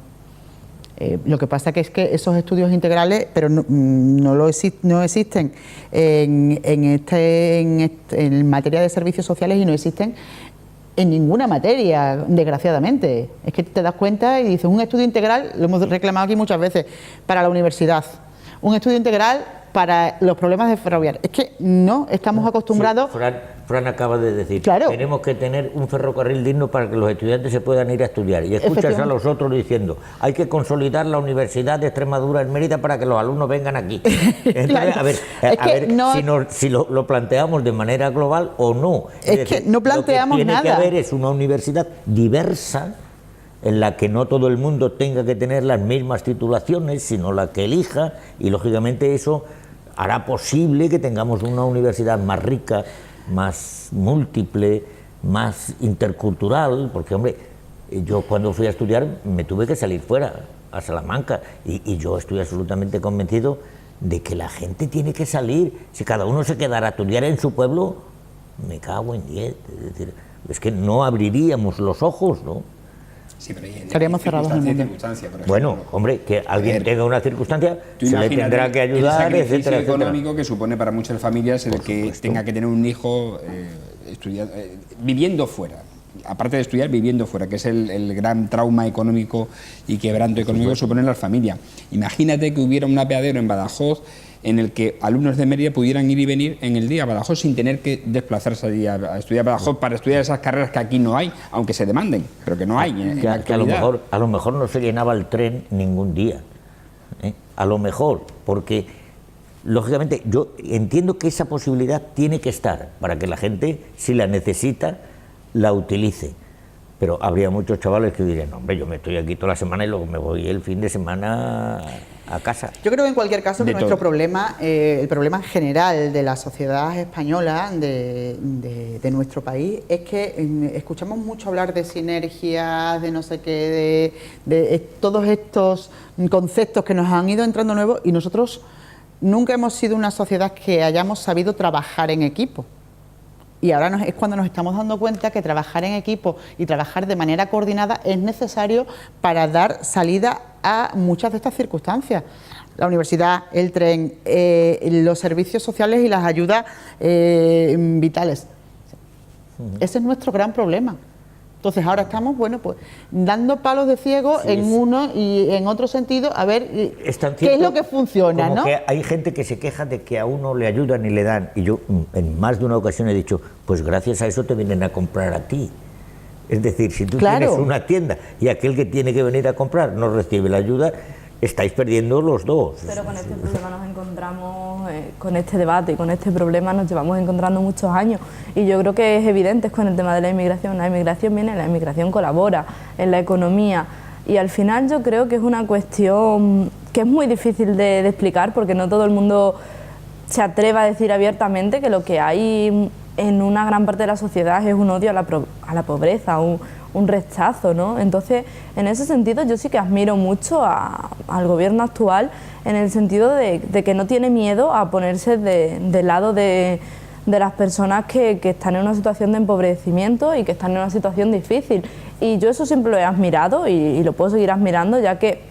Lo que pasa que es que esos estudios integrales, pero no existen en materia de servicios sociales y no existen en ninguna materia, desgraciadamente. Es que te das cuenta y dices, un estudio integral, lo hemos reclamado aquí muchas veces, para la universidad, un estudio integral para los problemas de ferroviario. Es que no estamos acostumbrados... Sí, Fran acaba de decir, claro, tenemos que tener un ferrocarril digno para que los estudiantes se puedan ir a estudiar. Y escuchas a los otros diciendo, hay que consolidar la Universidad de Extremadura en Mérida para que los alumnos vengan aquí. Entonces, claro, a ver si lo planteamos de manera global o no. Es decir, que no planteamos lo que nada. Tiene que haber es una universidad diversa, en la que no todo el mundo tenga que tener las mismas titulaciones, sino la que elija, y lógicamente eso hará posible que tengamos una universidad más rica, más múltiple, más intercultural, porque hombre, yo cuando fui a estudiar me tuve que salir fuera, a Salamanca, y yo estoy absolutamente convencido de que la gente tiene que salir. Si cada uno se quedara a estudiar en su pueblo, me cago en 10, es decir, es que no abriríamos los ojos, ¿no? Sí, pero estaríamos cerrados en el mundo. Bueno, hombre, que alguien tenga una circunstancia, se le tendrá que ayudar, el sacrificio etcétera, económico etcétera. que supone para muchas familias el que tenga que tener un hijo viviendo fuera. Aparte de estudiar, viviendo fuera, que es el gran trauma económico y quebranto económico que suponen las familias. Imagínate que hubiera un apeadero en Badajoz en el que alumnos de Mérida pudieran ir y venir en el día a Badajoz sin tener que desplazarse allí a estudiar a Badajoz para estudiar esas carreras que aquí no hay, aunque se demanden, pero que no hay. Que a lo mejor no se llenaba el tren ningún día, ¿eh? A lo mejor, porque lógicamente yo entiendo que esa posibilidad tiene que estar para que la gente, si la necesita, la utilice. Pero habría muchos chavales que dirían, hombre, yo me estoy aquí toda la semana y luego me voy el fin de semana a casa. Yo creo que en cualquier caso que nuestro problema, el problema general de la sociedad española, de nuestro país, es que escuchamos mucho hablar de sinergias, de no sé qué, de todos estos conceptos que nos han ido entrando nuevos, y nosotros nunca hemos sido una sociedad que hayamos sabido trabajar en equipo. Y ahora es cuando nos estamos dando cuenta que trabajar en equipo y trabajar de manera coordinada es necesario para dar salida a muchas de estas circunstancias. La universidad, el tren, los servicios sociales y las ayudas vitales. Ese es nuestro gran problema. Entonces ahora estamos, bueno, pues dando palos de ciego en uno y en otro sentido, a ver qué es lo que funciona, como ¿no? Que hay gente que se queja de que a uno le ayudan y le dan, y yo en más de una ocasión he dicho, pues gracias a eso te vienen a comprar a ti. Es decir, si tú tienes una tienda y aquel que tiene que venir a comprar no recibe la ayuda, estáis perdiendo los dos. Pero con este problema nos encontramos, con este debate y con este problema nos llevamos encontrando muchos años, y yo creo que es evidente con el tema de la inmigración viene, la inmigración colabora en la economía, y al final yo creo que es una cuestión que es muy difícil de explicar, porque no todo el mundo se atreve a decir abiertamente que lo que hay en una gran parte de la sociedad es un odio a la pobreza, un rechazo, ¿no? Entonces, en ese sentido yo sí que admiro mucho al gobierno actual, en el sentido de que no tiene miedo a ponerse del lado de las personas que están en una situación de empobrecimiento y que están en una situación difícil. Y yo eso siempre lo he admirado y lo puedo seguir admirando, ya que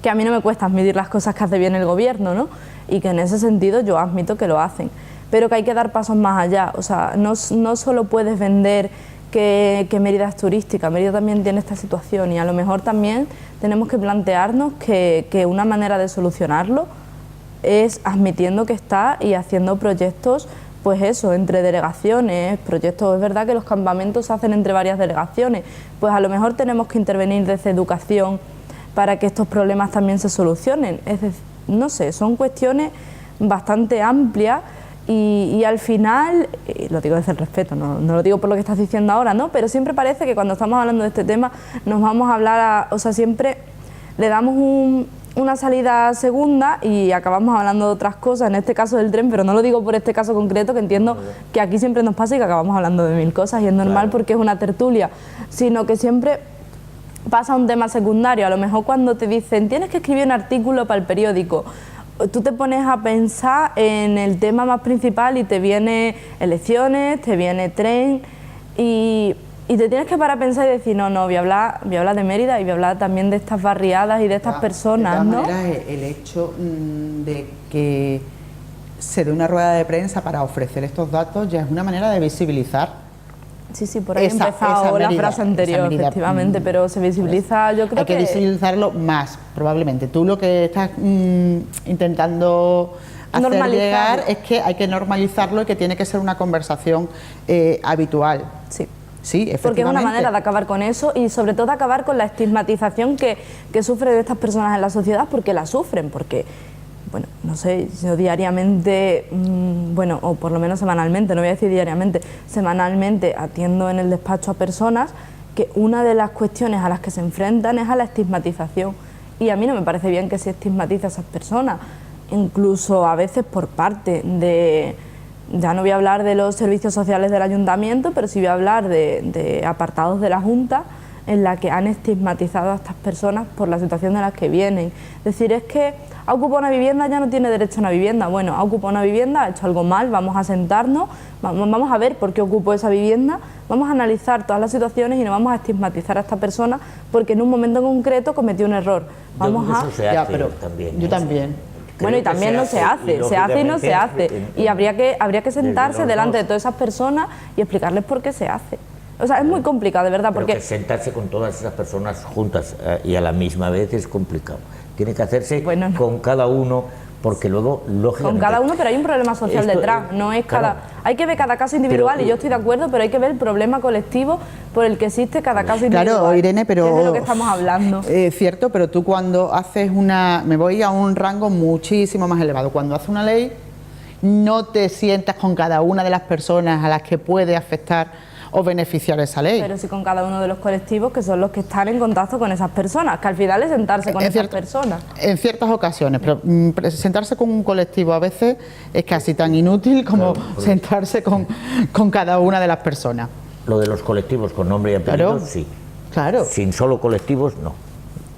a mí no me cuesta admitir las cosas que hace bien el gobierno, ¿no? Y que en ese sentido yo admito que lo hacen, pero que hay que dar pasos más allá. O sea, no solo puedes vender que Mérida es turística, Mérida también tiene esta situación, y a lo mejor también tenemos que plantearnos que una manera de solucionarlo es admitiendo que está y haciendo proyectos, pues eso, entre delegaciones, proyectos. Es verdad que los campamentos se hacen entre varias delegaciones, pues a lo mejor tenemos que intervenir desde educación para que estos problemas también se solucionen. Es decir, no sé, son cuestiones bastante amplias. Y al final, lo digo desde el respeto, no lo digo por lo que estás diciendo ahora, ¿no? Pero siempre parece que cuando estamos hablando de este tema nos vamos a hablar, o sea, siempre le damos una salida segunda y acabamos hablando de otras cosas, en este caso del tren, pero no lo digo por este caso concreto, que entiendo que aquí siempre nos pasa y que acabamos hablando de mil cosas, y es normal porque es una tertulia, sino que siempre pasa un tema secundario. A lo mejor cuando te dicen tienes que escribir un artículo para el periódico, tú te pones a pensar en el tema más principal y te viene elecciones, te viene tren, y te tienes que parar a pensar y decir, no, voy a hablar de Mérida y voy a hablar también de estas barriadas y de estas personas, ¿no? De todas maneras, el hecho de que se dé una rueda de prensa para ofrecer estos datos ya es una manera de visibilizar. Sí, por ahí ha empezado la frase anterior, efectivamente, pero se visibiliza, yo creo que... Hay que visibilizarlo más, probablemente. Tú lo que estás intentando hacer llegar es que hay que normalizarlo y que tiene que ser una conversación habitual. Sí. Sí, efectivamente. Porque es una manera de acabar con eso y sobre todo acabar con la estigmatización que sufren estas personas en la sociedad, porque la sufren, porque... Bueno, no sé, yo diariamente, bueno, o por lo menos semanalmente, no voy a decir diariamente, semanalmente atiendo en el despacho a personas que una de las cuestiones a las que se enfrentan es a la estigmatización. Y a mí no me parece bien que se estigmatice a esas personas, incluso a veces por parte de... Ya no voy a hablar de los servicios sociales del ayuntamiento, pero sí voy a hablar de apartados de la Junta en la que han estigmatizado a estas personas por la situación de las que vienen. Es decir, es que ha ocupado una vivienda, ya no tiene derecho a una vivienda. Bueno, ha ocupado una vivienda, ha hecho algo mal, vamos a sentarnos, vamos a ver por qué ocupó esa vivienda, vamos a analizar todas las situaciones y no vamos a estigmatizar a esta persona porque en un momento concreto cometió un error. Vamos a... Eso se hace pero también, yo también. Bueno, y también no se hace y no se hace. Y habría que sentarse delante de todas esas personas y explicarles por qué se hace. O sea, es muy complicado, de verdad, porque... Pero que sentarse con todas esas personas juntas y a la misma vez es complicado. Tiene que hacerse con cada uno, porque luego, lógicamente... Con cada uno, pero hay un problema social detrás, no es cada... Hay que ver cada caso individual, y yo estoy de acuerdo, pero hay que ver el problema colectivo por el que existe cada caso individual. Claro, Irene, pero... Es de lo que estamos hablando. Cierto, pero tú cuando haces una... Me voy a un rango muchísimo más elevado. Cuando haces una ley, no te sientas con cada una de las personas a las que puede afectar o beneficiar esa ley. Pero sí con cada uno de los colectivos que son los que están en contacto con esas personas, que al final es sentarse con esas personas. En ciertas ocasiones, pero sentarse con un colectivo a veces es casi tan inútil como sentarse con cada una de las personas. Lo de los colectivos con nombre y apellido, sí. Claro. Sin solo colectivos, no.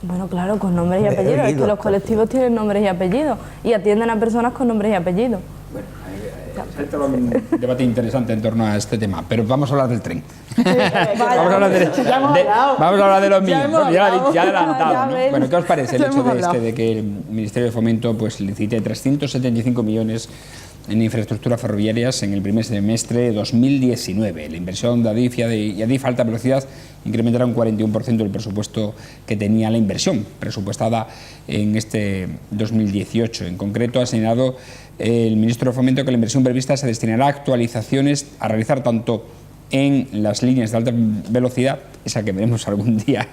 Bueno, claro, con nombres y apellidos. Es que los colectivos tienen nombres y apellidos y atienden a personas con nombres y apellidos. Bueno, hay un debate interesante en torno a este tema, pero vamos a hablar del tren. Vamos a hablar de los míos. Bueno, ya he adelantado, ¿no? Bueno, ¿qué os parece el hecho de que el Ministerio de Fomento pues licite 375 millones en infraestructuras ferroviarias en el primer semestre de 2019? La inversión de Adif y Adif Alta Velocidad incrementará un 41% el presupuesto que tenía la inversión presupuestada en este 2018. En concreto, ha señalado el ministro de Fomento que la inversión prevista se destinará a actualizaciones a realizar tanto en las líneas de alta velocidad, esa que veremos algún día,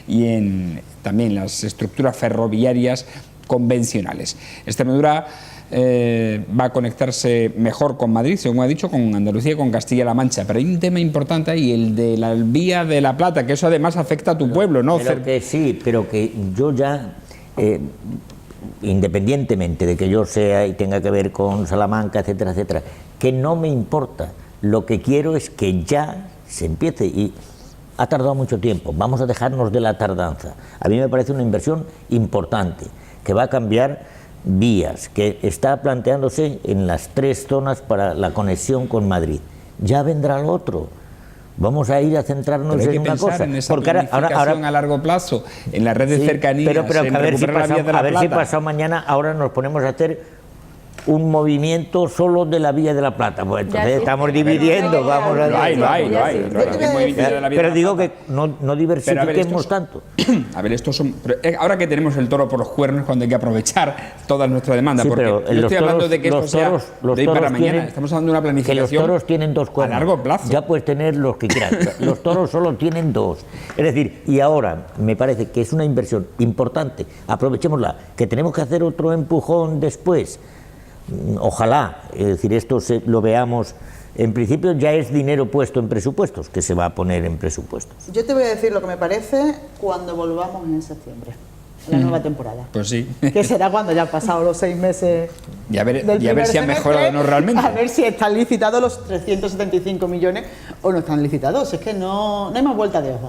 y en también las estructuras ferroviarias convencionales. Extremadura va a conectarse mejor con Madrid, según ha dicho, con Andalucía y con Castilla-La Mancha. Pero hay un tema importante ahí, el de la vía de la Plata, que eso además afecta a tu pueblo, ¿no? Pero que sí, pero que yo ya, independientemente de que yo sea y tenga que ver con Salamanca, etcétera, etcétera, que no me importa. Lo que quiero es que ya se empiece, y ha tardado mucho tiempo, vamos a dejarnos de la tardanza. A mí me parece una inversión importante, que va a cambiar vías, que está planteándose en las 3 zonas para la conexión con Madrid. Ya vendrá lo otro. Vamos a ir a centrarnos en una cosa. En esa planificación a largo plazo, en la red de cercanías, pero a ver si pasado mañana ahora nos ponemos a hacer un movimiento solo de la Vía de la Plata. Pues entonces estamos dividiendo, vamos a... Pero digo que no diversifiquemos tanto. A ver, estos son... ahora que tenemos el toro por los cuernos, cuando hay que aprovechar toda nuestra demanda, sí, porque yo estoy hablando de que esto sea de hoy para mañana. Estamos hablando de una planificación que los toros tienen 2 cuernos. A largo plazo. Ya puedes tener los que quieras. Los toros solo tienen 2. Es decir, y ahora me parece que es una inversión importante. Aprovechémosla, que tenemos que hacer otro empujón después. Ojalá, es decir, esto lo veamos. En principio ya es dinero puesto en presupuestos, que se va a poner en presupuestos. Yo te voy a decir lo que me parece cuando volvamos en septiembre, la nueva temporada. Pues sí. Que será cuando ya han pasado los 6 meses. Y a ver si ha mejorado o no realmente. A ver si están licitados los 375 millones o no están licitados. Es que no hay más vuelta de hoja.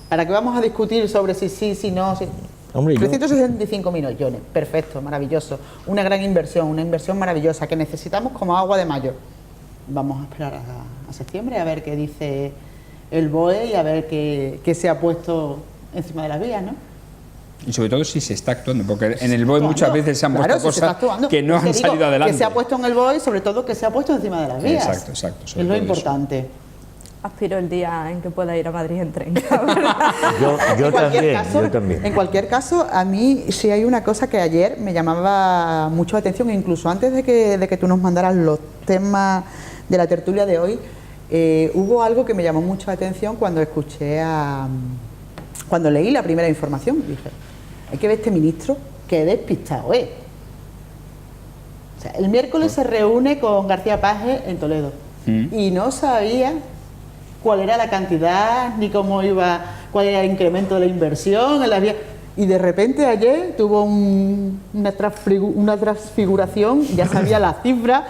¿Para qué vamos a discutir sobre si sí, si no? Si... Hombre, 365 millones, perfecto, maravilloso. Una gran inversión, una inversión maravillosa que necesitamos como agua de mayo. Vamos a esperar a septiembre a ver qué dice el BOE y a ver qué se ha puesto encima de las vías, ¿no? Y sobre todo si se está actuando, porque en el BOE muchas veces se han puesto cosas que no han salido adelante. Que se ha puesto en el BOE y sobre todo que se ha puesto encima de las vías. Exacto. Es lo importante. Eso. Aspiro el día en que pueda ir a Madrid en tren. yo también. En cualquier caso, a mí sí hay una cosa que ayer me llamaba mucho la atención, incluso antes de que tú nos mandaras los temas de la tertulia de hoy, hubo algo que me llamó mucho la atención cuando cuando leí la primera información. Dije, hay que ver este ministro, que despistado es. O sea, el miércoles se reúne con García Paje en Toledo y no sabía cuál era la cantidad, ni cuál era el incremento de la inversión en las vías. Y de repente ayer tuvo una transfiguración, ya sabía la cifra,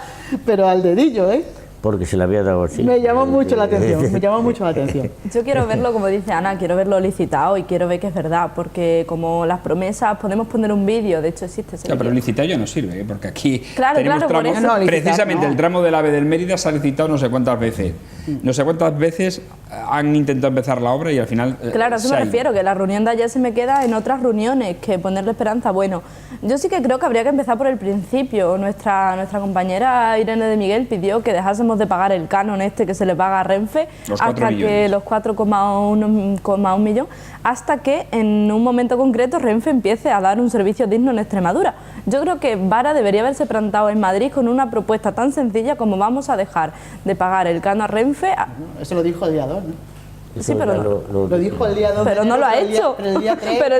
pero al dedillo, ¿eh? Porque se le había dado así. Me llamó mucho la atención, Yo quiero verlo, como dice Ana, quiero verlo licitado y quiero ver que es verdad, porque como las promesas, podemos poner un vídeo, de hecho existe ese vídeo. Pero licitado ya no sirve, porque aquí tenemos tramos, precisamente el tramo del AVE del Mérida se ha licitado no sé cuántas veces. No sé cuántas veces han intentado empezar la obra y al final... Claro, a eso me refiero, que la reunión de ayer se me queda en otras reuniones, que ponerle esperanza. Bueno, yo sí que creo que habría que empezar por el principio. Nuestra compañera Irene de Miguel pidió que dejásemos de pagar el canon que se le paga a Renfe, hasta que los 4,1 millones, hasta que en un momento concreto Renfe empiece a dar un servicio digno en Extremadura. Yo creo que Vara debería haberse plantado en Madrid con una propuesta tan sencilla como vamos a dejar de pagar el canon a Renfe. Eso lo dijo el Diador, ¿no? Sí, pero lo dijo el día 2 pero no lo ha hecho. Pero el día 3 pero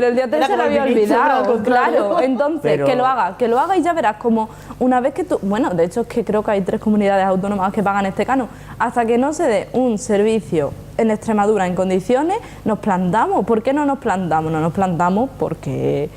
el día 3 se lo había olvidado, claro. Entonces, que lo haga y ya verás como una vez que tú... Bueno, de hecho es que creo que hay 3 comunidades autónomas que pagan este canon. Hasta que no se dé un servicio en Extremadura en condiciones, nos plantamos. ¿Por qué no nos plantamos? No nos plantamos porque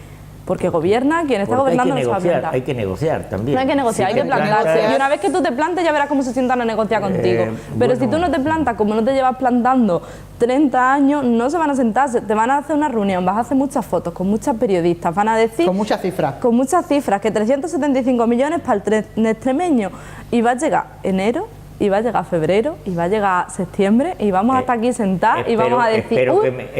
gobierna, quien está gobernando no se va a plantar. Hay que negociar también. No hay que negociar, hay que plantarse. Y una vez que tú te plantes ya verás cómo se sientan a negociar contigo. Pero si tú no te plantas, como no te llevas plantando 30 años, no se van a sentar, te van a hacer una reunión, vas a hacer muchas fotos con muchas periodistas, van a decir... Con muchas cifras. Con muchas cifras, que 375 millones para el extremeño. Y va a llegar enero, y va a llegar febrero, y va a llegar septiembre, y vamos hasta aquí sentados y vamos a decir,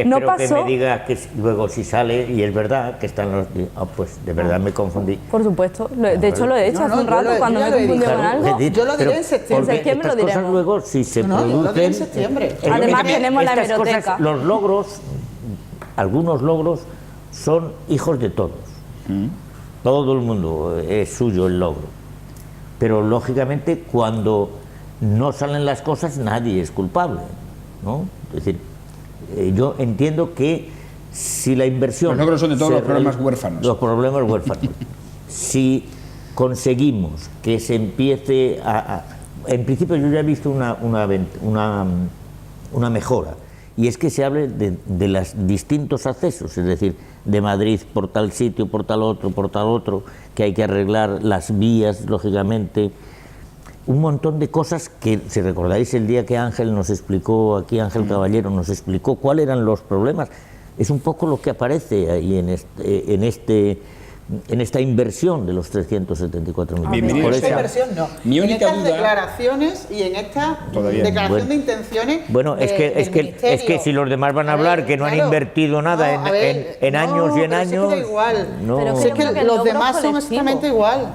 no pasó. Que me diga que luego si sale, y es verdad que están los... pues de verdad me confundí. Por supuesto, de hecho lo he hecho hace un rato cuando me confundí con algo. Yo lo diré en septiembre. En septiembre lo diremos. Cosas luego, si se producen... Lo diré en septiembre. Además tenemos la hemeroteca. Cosas, los logros, algunos logros, son hijos de todos. Todo el mundo es suyo el logro. Pero lógicamente cuando no salen las cosas nadie es culpable, ¿no? Es decir, yo entiendo que si la inversión... Los logros son de todos los problemas huérfanos. Los problemas huérfanos. Si conseguimos que se empiece a... En principio yo ya he visto una mejora, y es que se hable de los distintos accesos, es decir, de Madrid por tal sitio, por tal otro, que hay que arreglar las vías, lógicamente... Un montón de cosas que, si recordáis el día que Ángel nos explicó, aquí Ángel Caballero nos explicó cuáles eran los problemas, es un poco lo que aparece ahí en esta inversión de los 374 millones. En esta inversión no. Mi única en estas duda... declaraciones y en esta declaración de intenciones. Bueno, es que si los demás van a hablar que no han invertido nada en años y en años. Es que da igual. No. Pero es que los demás son exactamente igual.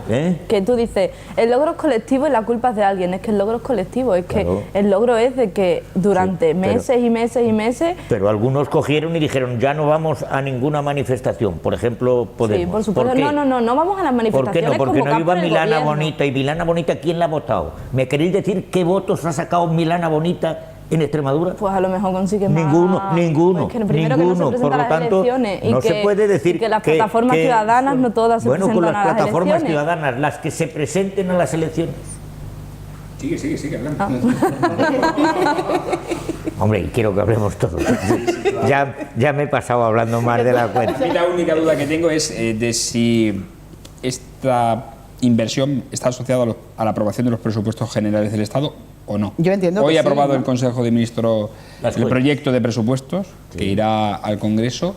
Que tú dices, el logro es colectivo y la culpa es de alguien. Es que el logro es colectivo. Es que el logro es de que durante meses y meses y meses. Pero algunos cogieron y dijeron, ya no vamos a ninguna manifestación. Por ejemplo, Podemos. Sí, por supuesto. No vamos a las manifestaciones. ¿Por qué no? Porque no iba Milana Bonita. ¿Y Milana Bonita quién la ha votado? ¿Me queréis decir qué votos ha sacado Milana Bonita en Extremadura? Pues a lo mejor consigue más. Ninguno. Pues que primero que no se Por lo tanto, no se puede decir que las plataformas ciudadanas no todas se presentan a las elecciones. Bueno, con las plataformas ciudadanas, las que se presenten a las elecciones. Sigue hablando. Hombre, y quiero que hablemos todos. Ya me he pasado hablando más de la cuenta. Y la única duda que tengo es de si esta inversión está asociada a la aprobación de los presupuestos generales del Estado o no. Yo entiendo que Hoy ha sí, aprobado ¿no? el Consejo de Ministros el proyecto de presupuestos que irá al Congreso,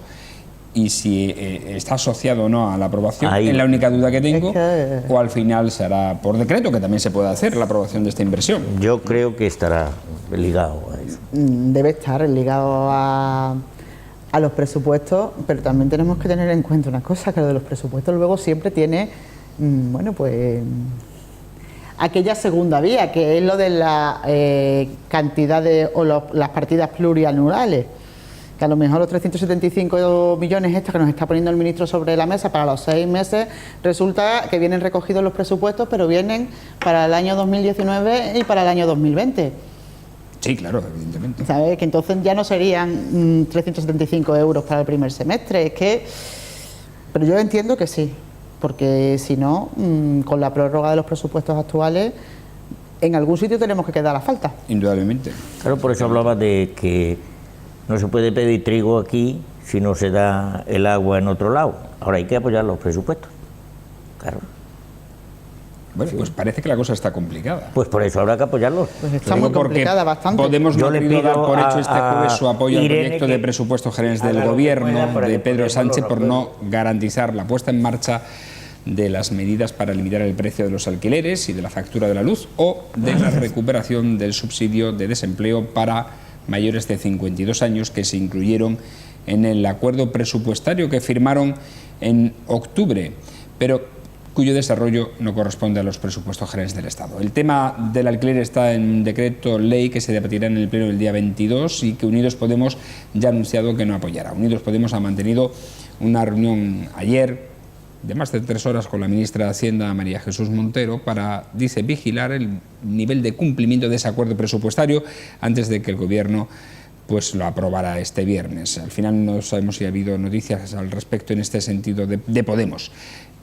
y si está asociado o no a la aprobación, es la única duda que tengo, o al final se hará por decreto, que también se puede hacer la aprobación de esta inversión. Yo creo que estará ligado a eso. Debe estar ligado a los presupuestos, pero también tenemos que tener en cuenta una cosa, que lo de los presupuestos luego siempre tiene, bueno, pues aquella segunda vía, que es lo de la cantidad o las partidas plurianuales, que a lo mejor los 375 millones estos que nos está poniendo el ministro sobre la mesa para los 6 meses, resulta que vienen recogidos los presupuestos, pero vienen para el año 2019 y para el año 2020. Sí, claro, evidentemente. ¿Sabes? Que entonces ya no serían 375 euros para el primer semestre, es que... Pero yo entiendo que sí, porque si no, con la prórroga de los presupuestos actuales, en algún sitio tenemos que quedar a falta. Indudablemente. Claro, por eso hablaba de que no se puede pedir trigo aquí si no se da el agua en otro lado. Ahora hay que apoyar los presupuestos. Claro. Bueno, pues parece que la cosa está complicada. Pues por eso habrá que apoyarlos. Pues está muy complicada, bastante. Podemos Yo no le querido pido dar por hecho este jueves su apoyo al Irene proyecto de presupuestos generales del Gobierno de Pedro Sánchez por no garantizar la puesta en marcha de las medidas para limitar el precio de los alquileres y de la factura de la luz, o de la recuperación del subsidio de desempleo para mayores de 52 años que se incluyeron en el acuerdo presupuestario que firmaron en octubre, pero cuyo desarrollo no corresponde a los presupuestos generales del Estado. El tema del alquiler está en un decreto ley que se debatirá en el pleno el día 22 y que Unidos Podemos ya ha anunciado que no apoyará. Unidos Podemos ha mantenido una reunión ayer de más de 3 horas con la ministra de Hacienda, María Jesús Montero, para, dice, vigilar el nivel de cumplimiento de ese acuerdo presupuestario antes de que el Gobierno pues lo aprobara este viernes. Al final no sabemos si ha habido noticias al respecto en este sentido de Podemos.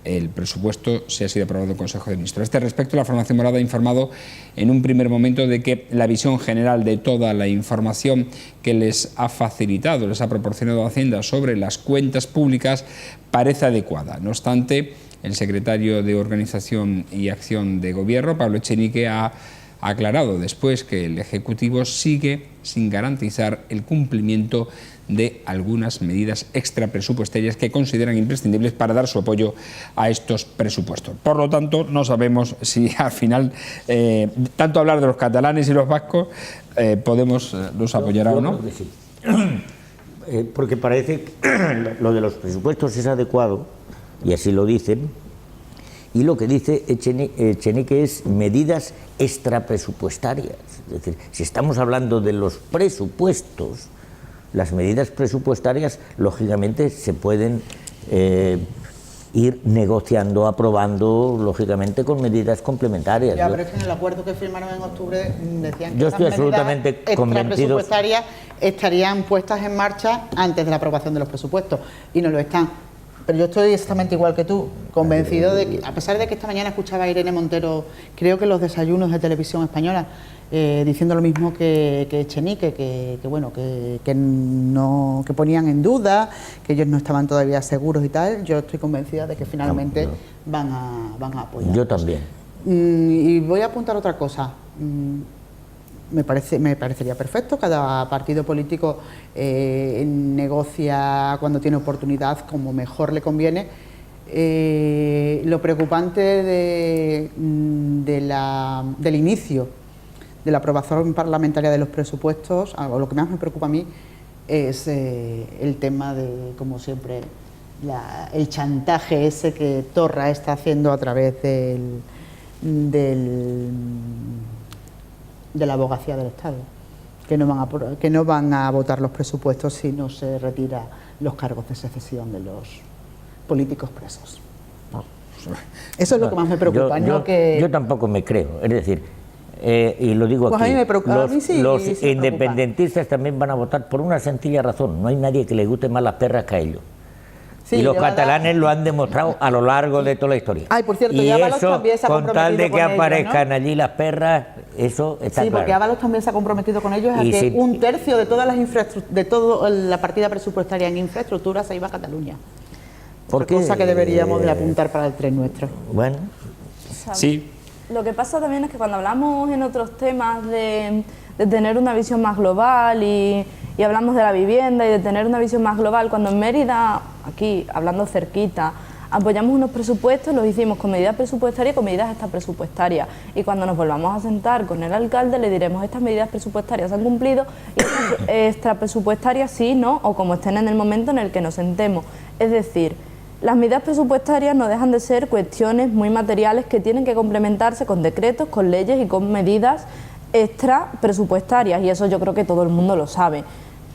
El presupuesto se ha sido aprobado en el Consejo de Ministros. A este respecto, la formación morada ha informado en un primer momento de que la visión general de toda la información que les ha facilitado, les ha proporcionado Hacienda sobre las cuentas públicas parece adecuada. No obstante, el secretario de Organización y Acción de Gobierno, Pablo Echenique, ha aclarado después que el Ejecutivo sigue sin garantizar el cumplimiento de algunas medidas extrapresupuestarias que consideran imprescindibles para dar su apoyo a estos presupuestos. Por lo tanto, no sabemos si al final, tanto hablar de los catalanes y los vascos, Podemos los apoyará o no. Creo que sí. Porque parece que lo de los presupuestos es adecuado, y así lo dicen, y lo que dice Echenique es medidas extrapresupuestarias. Es decir, si estamos hablando de los presupuestos, las medidas presupuestarias, lógicamente, se pueden ir negociando, aprobando, lógicamente, con medidas complementarias. Ya, pero es que en el acuerdo que firmaron en octubre decían que yo estoy absolutamente convencido presupuestarias estarían puestas en marcha antes de la aprobación de los presupuestos, y no lo están. Pero yo estoy exactamente igual que tú, convencido de que, a pesar de que esta mañana escuchaba a Irene Montero, creo que en los desayunos de Televisión Española, diciendo lo mismo que Echenique, que ponían en duda, que ellos no estaban todavía seguros y tal. Yo estoy convencida de que finalmente van a apoyar. Yo también. Y voy a apuntar otra cosa. Me parecería perfecto, cada partido político negocia cuando tiene oportunidad como mejor le conviene. Lo preocupante del inicio de la aprobación parlamentaria de los presupuestos, o lo que más me preocupa a mí, es el tema de, como siempre, el chantaje ese que Torra está haciendo a través de la abogacía del Estado, que no van a votar los presupuestos si no se retira los cargos de secesión de los políticos presos. Eso es lo que más me preocupa. Yo tampoco me creo, es decir, y lo digo pues aquí, a mí me preocupa, los independentistas también van a votar por una sencilla razón: no hay nadie que le guste más las perras que a ellos. Sí, y los catalanes lo han demostrado a lo largo de toda la historia. Ay, por cierto, y Ábalos eso, también se ha con tal de que ellos, aparezcan, ¿no? allí las perras, eso está claro. Sí, porque Ábalos también se ha comprometido con ellos a que un tercio de todas las de toda la partida presupuestaria en infraestructura se iba a Cataluña. Otra cosa que deberíamos de apuntar para el tren nuestro. Bueno, sí. Lo que pasa también es que cuando hablamos en otros temas de tener una visión más global y hablamos de la vivienda y de tener una visión más global, cuando en Mérida, aquí, hablando cerquita, apoyamos unos presupuestos, los hicimos con medidas presupuestarias y con medidas extrapresupuestarias. Y cuando nos volvamos a sentar con el alcalde le diremos: estas medidas presupuestarias se han cumplido y estas extrapresupuestarias sí, no, o como estén en el momento en el que nos sentemos. Es decir, las medidas presupuestarias no dejan de ser cuestiones muy materiales que tienen que complementarse con decretos, con leyes y con medidas extra presupuestarias, y eso yo creo que todo el mundo lo sabe.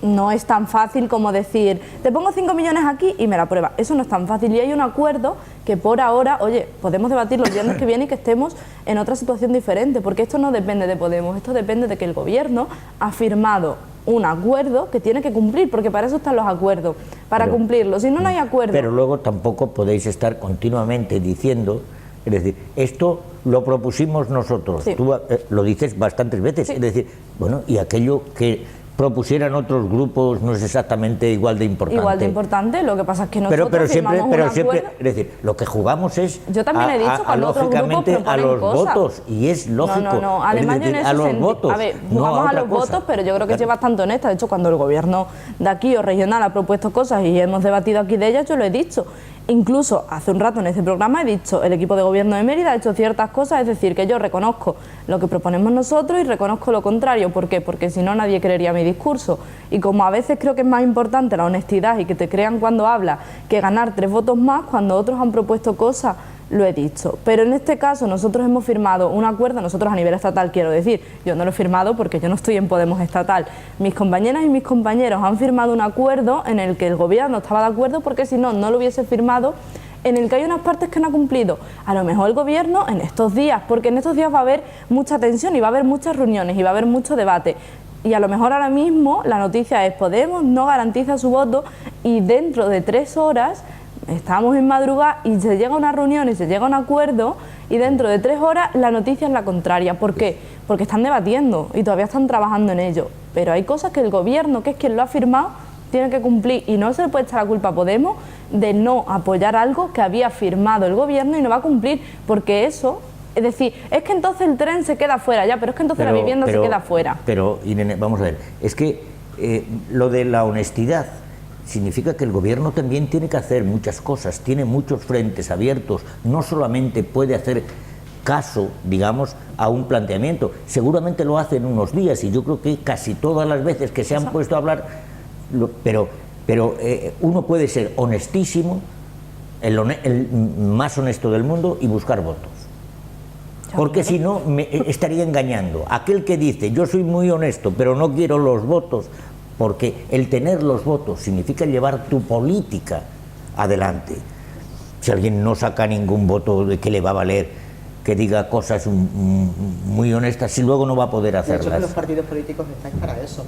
No es tan fácil como decir: te pongo 5 millones aquí y me la aprueba. Eso no es tan fácil, y hay un acuerdo que por ahora, oye, podemos debatirlo el viernes que viene y que estemos en otra situación diferente, porque esto no depende de Podemos, esto depende de que el Gobierno ha firmado un acuerdo que tiene que cumplir, porque para eso están los acuerdos, para cumplirlo. Si no, no hay acuerdo. Pero luego tampoco podéis estar continuamente diciendo, es decir, esto lo propusimos nosotros. Sí. Tú lo dices bastantes veces, sí. Es decir, bueno, y aquello que propusieran otros grupos no es exactamente igual de importante. Igual de importante, lo que pasa es que nosotros firmamos un acuerdo. Es decir, lo que jugamos es yo también he dicho cuando otros grupos proponen a los cosas. Votos, y es lógico. No, además yo en ese sentido, votos, a ver, jugamos a los votos, pero yo creo que es bastante honesta. De hecho, cuando el gobierno de aquí o regional ha propuesto cosas y hemos debatido aquí de ellas, yo lo he dicho. Incluso hace un rato en este programa he dicho: el equipo de gobierno de Mérida ha hecho ciertas cosas, es decir, que yo reconozco lo que proponemos nosotros y reconozco lo contrario. ¿Por qué? Porque si no, nadie creería mi discurso. Y como a veces creo que es más importante la honestidad y que te crean cuando hablas que ganar 3 votos más, cuando otros han propuesto cosas, lo he dicho. Pero en este caso nosotros hemos firmado un acuerdo, nosotros a nivel estatal quiero decir, yo no lo he firmado porque yo no estoy en Podemos estatal. Mis compañeras y mis compañeros han firmado un acuerdo en el que el gobierno estaba de acuerdo, porque si no, no lo hubiese firmado en el que hay unas partes que no ha cumplido. A lo mejor el gobierno en estos días, porque en estos días va a haber mucha tensión y va a haber muchas reuniones y va a haber mucho debate. Y a lo mejor ahora mismo la noticia es Podemos no garantiza su voto y dentro de 3 horas estamos en madrugada y se llega a una reunión y se llega a un acuerdo y dentro de 3 horas la noticia es la contraria. ¿Por qué? Porque están debatiendo y todavía están trabajando en ello. Pero hay cosas que el gobierno, que es quien lo ha firmado, tiene que cumplir y no se le puede echar la culpa a Podemos de no apoyar algo que había firmado el gobierno y no va a cumplir, porque eso... Es decir, es que entonces el tren se queda fuera, ya, pero es que entonces la vivienda se queda fuera. Pero, Irene, vamos a ver, es que lo de la honestidad significa que el gobierno también tiene que hacer muchas cosas, tiene muchos frentes abiertos, no solamente puede hacer caso, digamos, a un planteamiento, seguramente lo hace en unos días y yo creo que casi todas las veces que se han puesto a hablar, pero uno puede ser honestísimo, el más honesto del mundo y buscar votos. Porque si no, me estaría engañando. Aquel que dice, yo soy muy honesto, pero no quiero los votos, porque el tener los votos significa llevar tu política adelante. Si alguien no saca ningún voto, ¿de qué le va a valer que diga cosas muy honestas si luego no va a poder hacerlas? De hecho, los partidos políticos estáis para eso.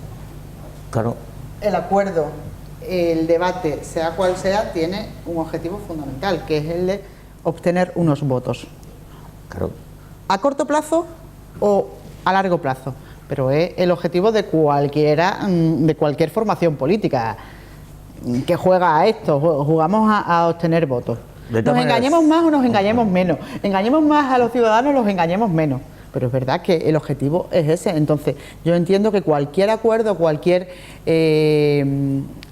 Claro. El acuerdo, el debate, sea cual sea, tiene un objetivo fundamental, que es el de obtener unos votos. Claro. ¿A corto plazo o a largo plazo? Pero es el objetivo de cualquier formación política que juega a esto, jugamos a obtener votos. Nos engañemos más o nos engañemos menos, engañemos más a los ciudadanos, los engañemos menos. Pero es verdad que el objetivo es ese. Entonces, yo entiendo que cualquier acuerdo, cualquier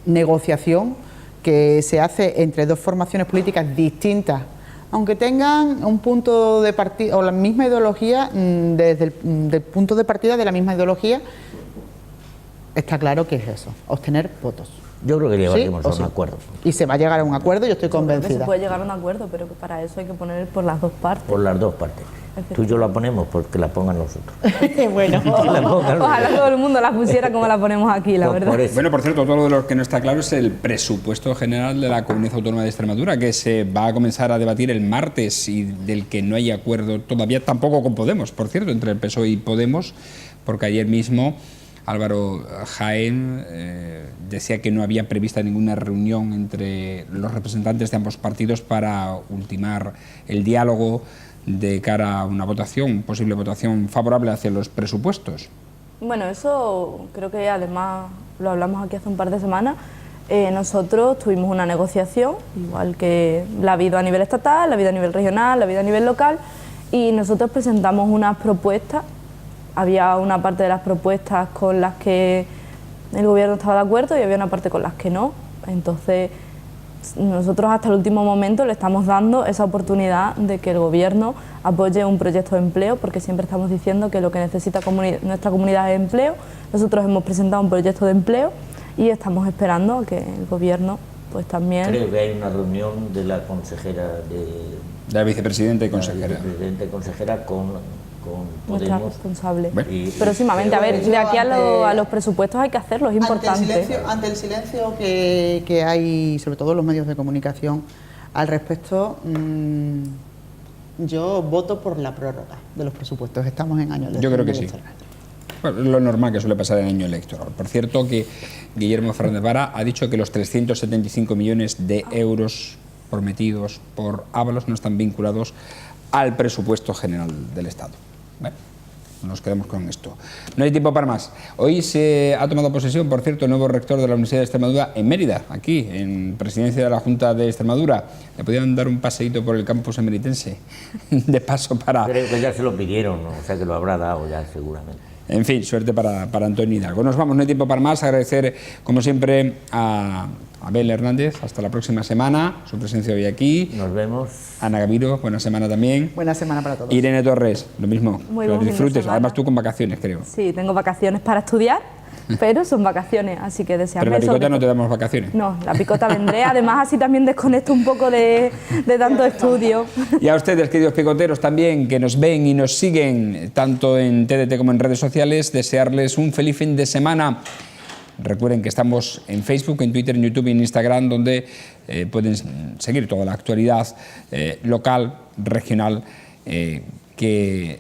negociación que se hace entre dos formaciones políticas distintas, aunque tengan un punto de partida o la misma ideología, desde el punto de partida de la misma ideología, está claro que es eso, obtener votos. Yo creo que llegaremos a un sí. acuerdo. Y se va a llegar a un acuerdo, yo estoy convencida. Se puede llegar a un acuerdo, pero que para eso hay que poner por las dos partes. Por las dos partes. Tú y yo la ponemos porque la pongan los otros. Bueno, ojalá todo el mundo la pusiera como la ponemos aquí, la verdad. Bueno, por cierto, todo lo que no está claro es el presupuesto general de la Comunidad Autónoma de Extremadura, que se va a comenzar a debatir el martes y del que no hay acuerdo todavía, tampoco con Podemos, por cierto, entre el PSOE y Podemos, porque ayer mismo Álvaro Jaén decía que no había prevista ninguna reunión entre los representantes de ambos partidos para ultimar el diálogo de cara a una votación, posible votación favorable hacia los presupuestos. Bueno, eso creo que además lo hablamos aquí hace un par de semanas. Nosotros tuvimos una negociación, igual que la ha habido a nivel estatal, la ha habido a nivel regional, la ha habido a nivel local, y nosotros presentamos unas propuestas. Había una parte de las propuestas con las que el gobierno estaba de acuerdo y había una parte con las que no. Entonces, nosotros hasta el último momento le estamos dando esa oportunidad de que el gobierno apoye un proyecto de empleo, porque siempre estamos diciendo que lo que necesita nuestra comunidad es empleo. Nosotros hemos presentado un proyecto de empleo y estamos esperando a que el gobierno pues también... Creo que hay una reunión de la consejera de la vicepresidenta y consejera. La vicepresidenta y consejera con nuestra Podemos. Responsable. Bueno. Próximamente, a ver, de aquí a los presupuestos hay que hacerlo, es importante. Ante el silencio que hay, sobre todo en los medios de comunicación, al respecto, yo voto por la prórroga de los presupuestos. Estamos en año electoral. Yo creo que sí. Bueno, lo normal que suele pasar en año electoral. Por cierto, que Guillermo Fernández Vara ha dicho que los 375 millones de euros prometidos por Ábalos no están vinculados al presupuesto general del Estado. Bueno, nos quedamos con esto. No hay tiempo para más. Hoy se ha tomado posesión, por cierto, el nuevo rector de la Universidad de Extremadura en Mérida, aquí, en presidencia de la Junta de Extremadura. ¿Le podían dar un paseíto por el campus emeritense? De paso para... Creo que ya se lo pidieron, o sea que lo habrá dado ya seguramente. En fin, suerte para Antonio Hidalgo. Nos vamos, no hay tiempo para más. Agradecer, como siempre, a Abel Hernández. Hasta la próxima semana. Su presencia hoy aquí. Nos vemos. Ana Gaviro, buena semana también. Buena semana para todos. Irene Torres, lo mismo. Muy que lo buen fin de disfrutes. semana. Además, tú con vacaciones, creo. Sí, tengo vacaciones para estudiar, pero son vacaciones, así que desearme... Pero la eso picota no te damos vacaciones. No, la picota vendré. Además, así también desconecto un poco de tanto estudio. Y a ustedes, queridos picoteros, también, que nos ven y nos siguen, tanto en TDT como en redes sociales, desearles un feliz fin de semana. Recuerden que estamos en Facebook, en Twitter, en YouTube y en Instagram, donde pueden seguir toda la actualidad local, regional, que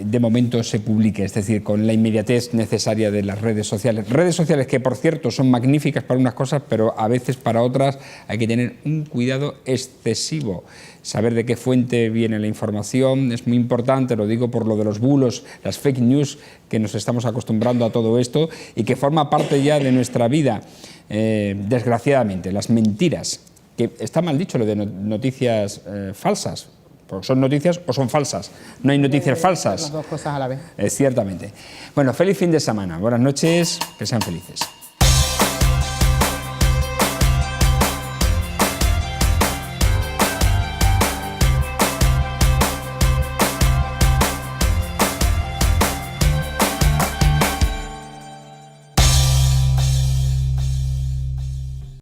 de momento se publique, es decir, con la inmediatez necesaria de las redes sociales. Redes sociales que, por cierto, son magníficas para unas cosas, pero a veces para otras hay que tener un cuidado excesivo. Saber de qué fuente viene la información es muy importante, lo digo por lo de los bulos, las fake news, que nos estamos acostumbrando a todo esto y que forma parte ya de nuestra vida, desgraciadamente, las mentiras, que está mal dicho lo de noticias falsas. Porque son noticias o son falsas. No hay noticias falsas. Las dos cosas a la vez. Ciertamente. Bueno, feliz fin de semana. Buenas noches, que sean felices.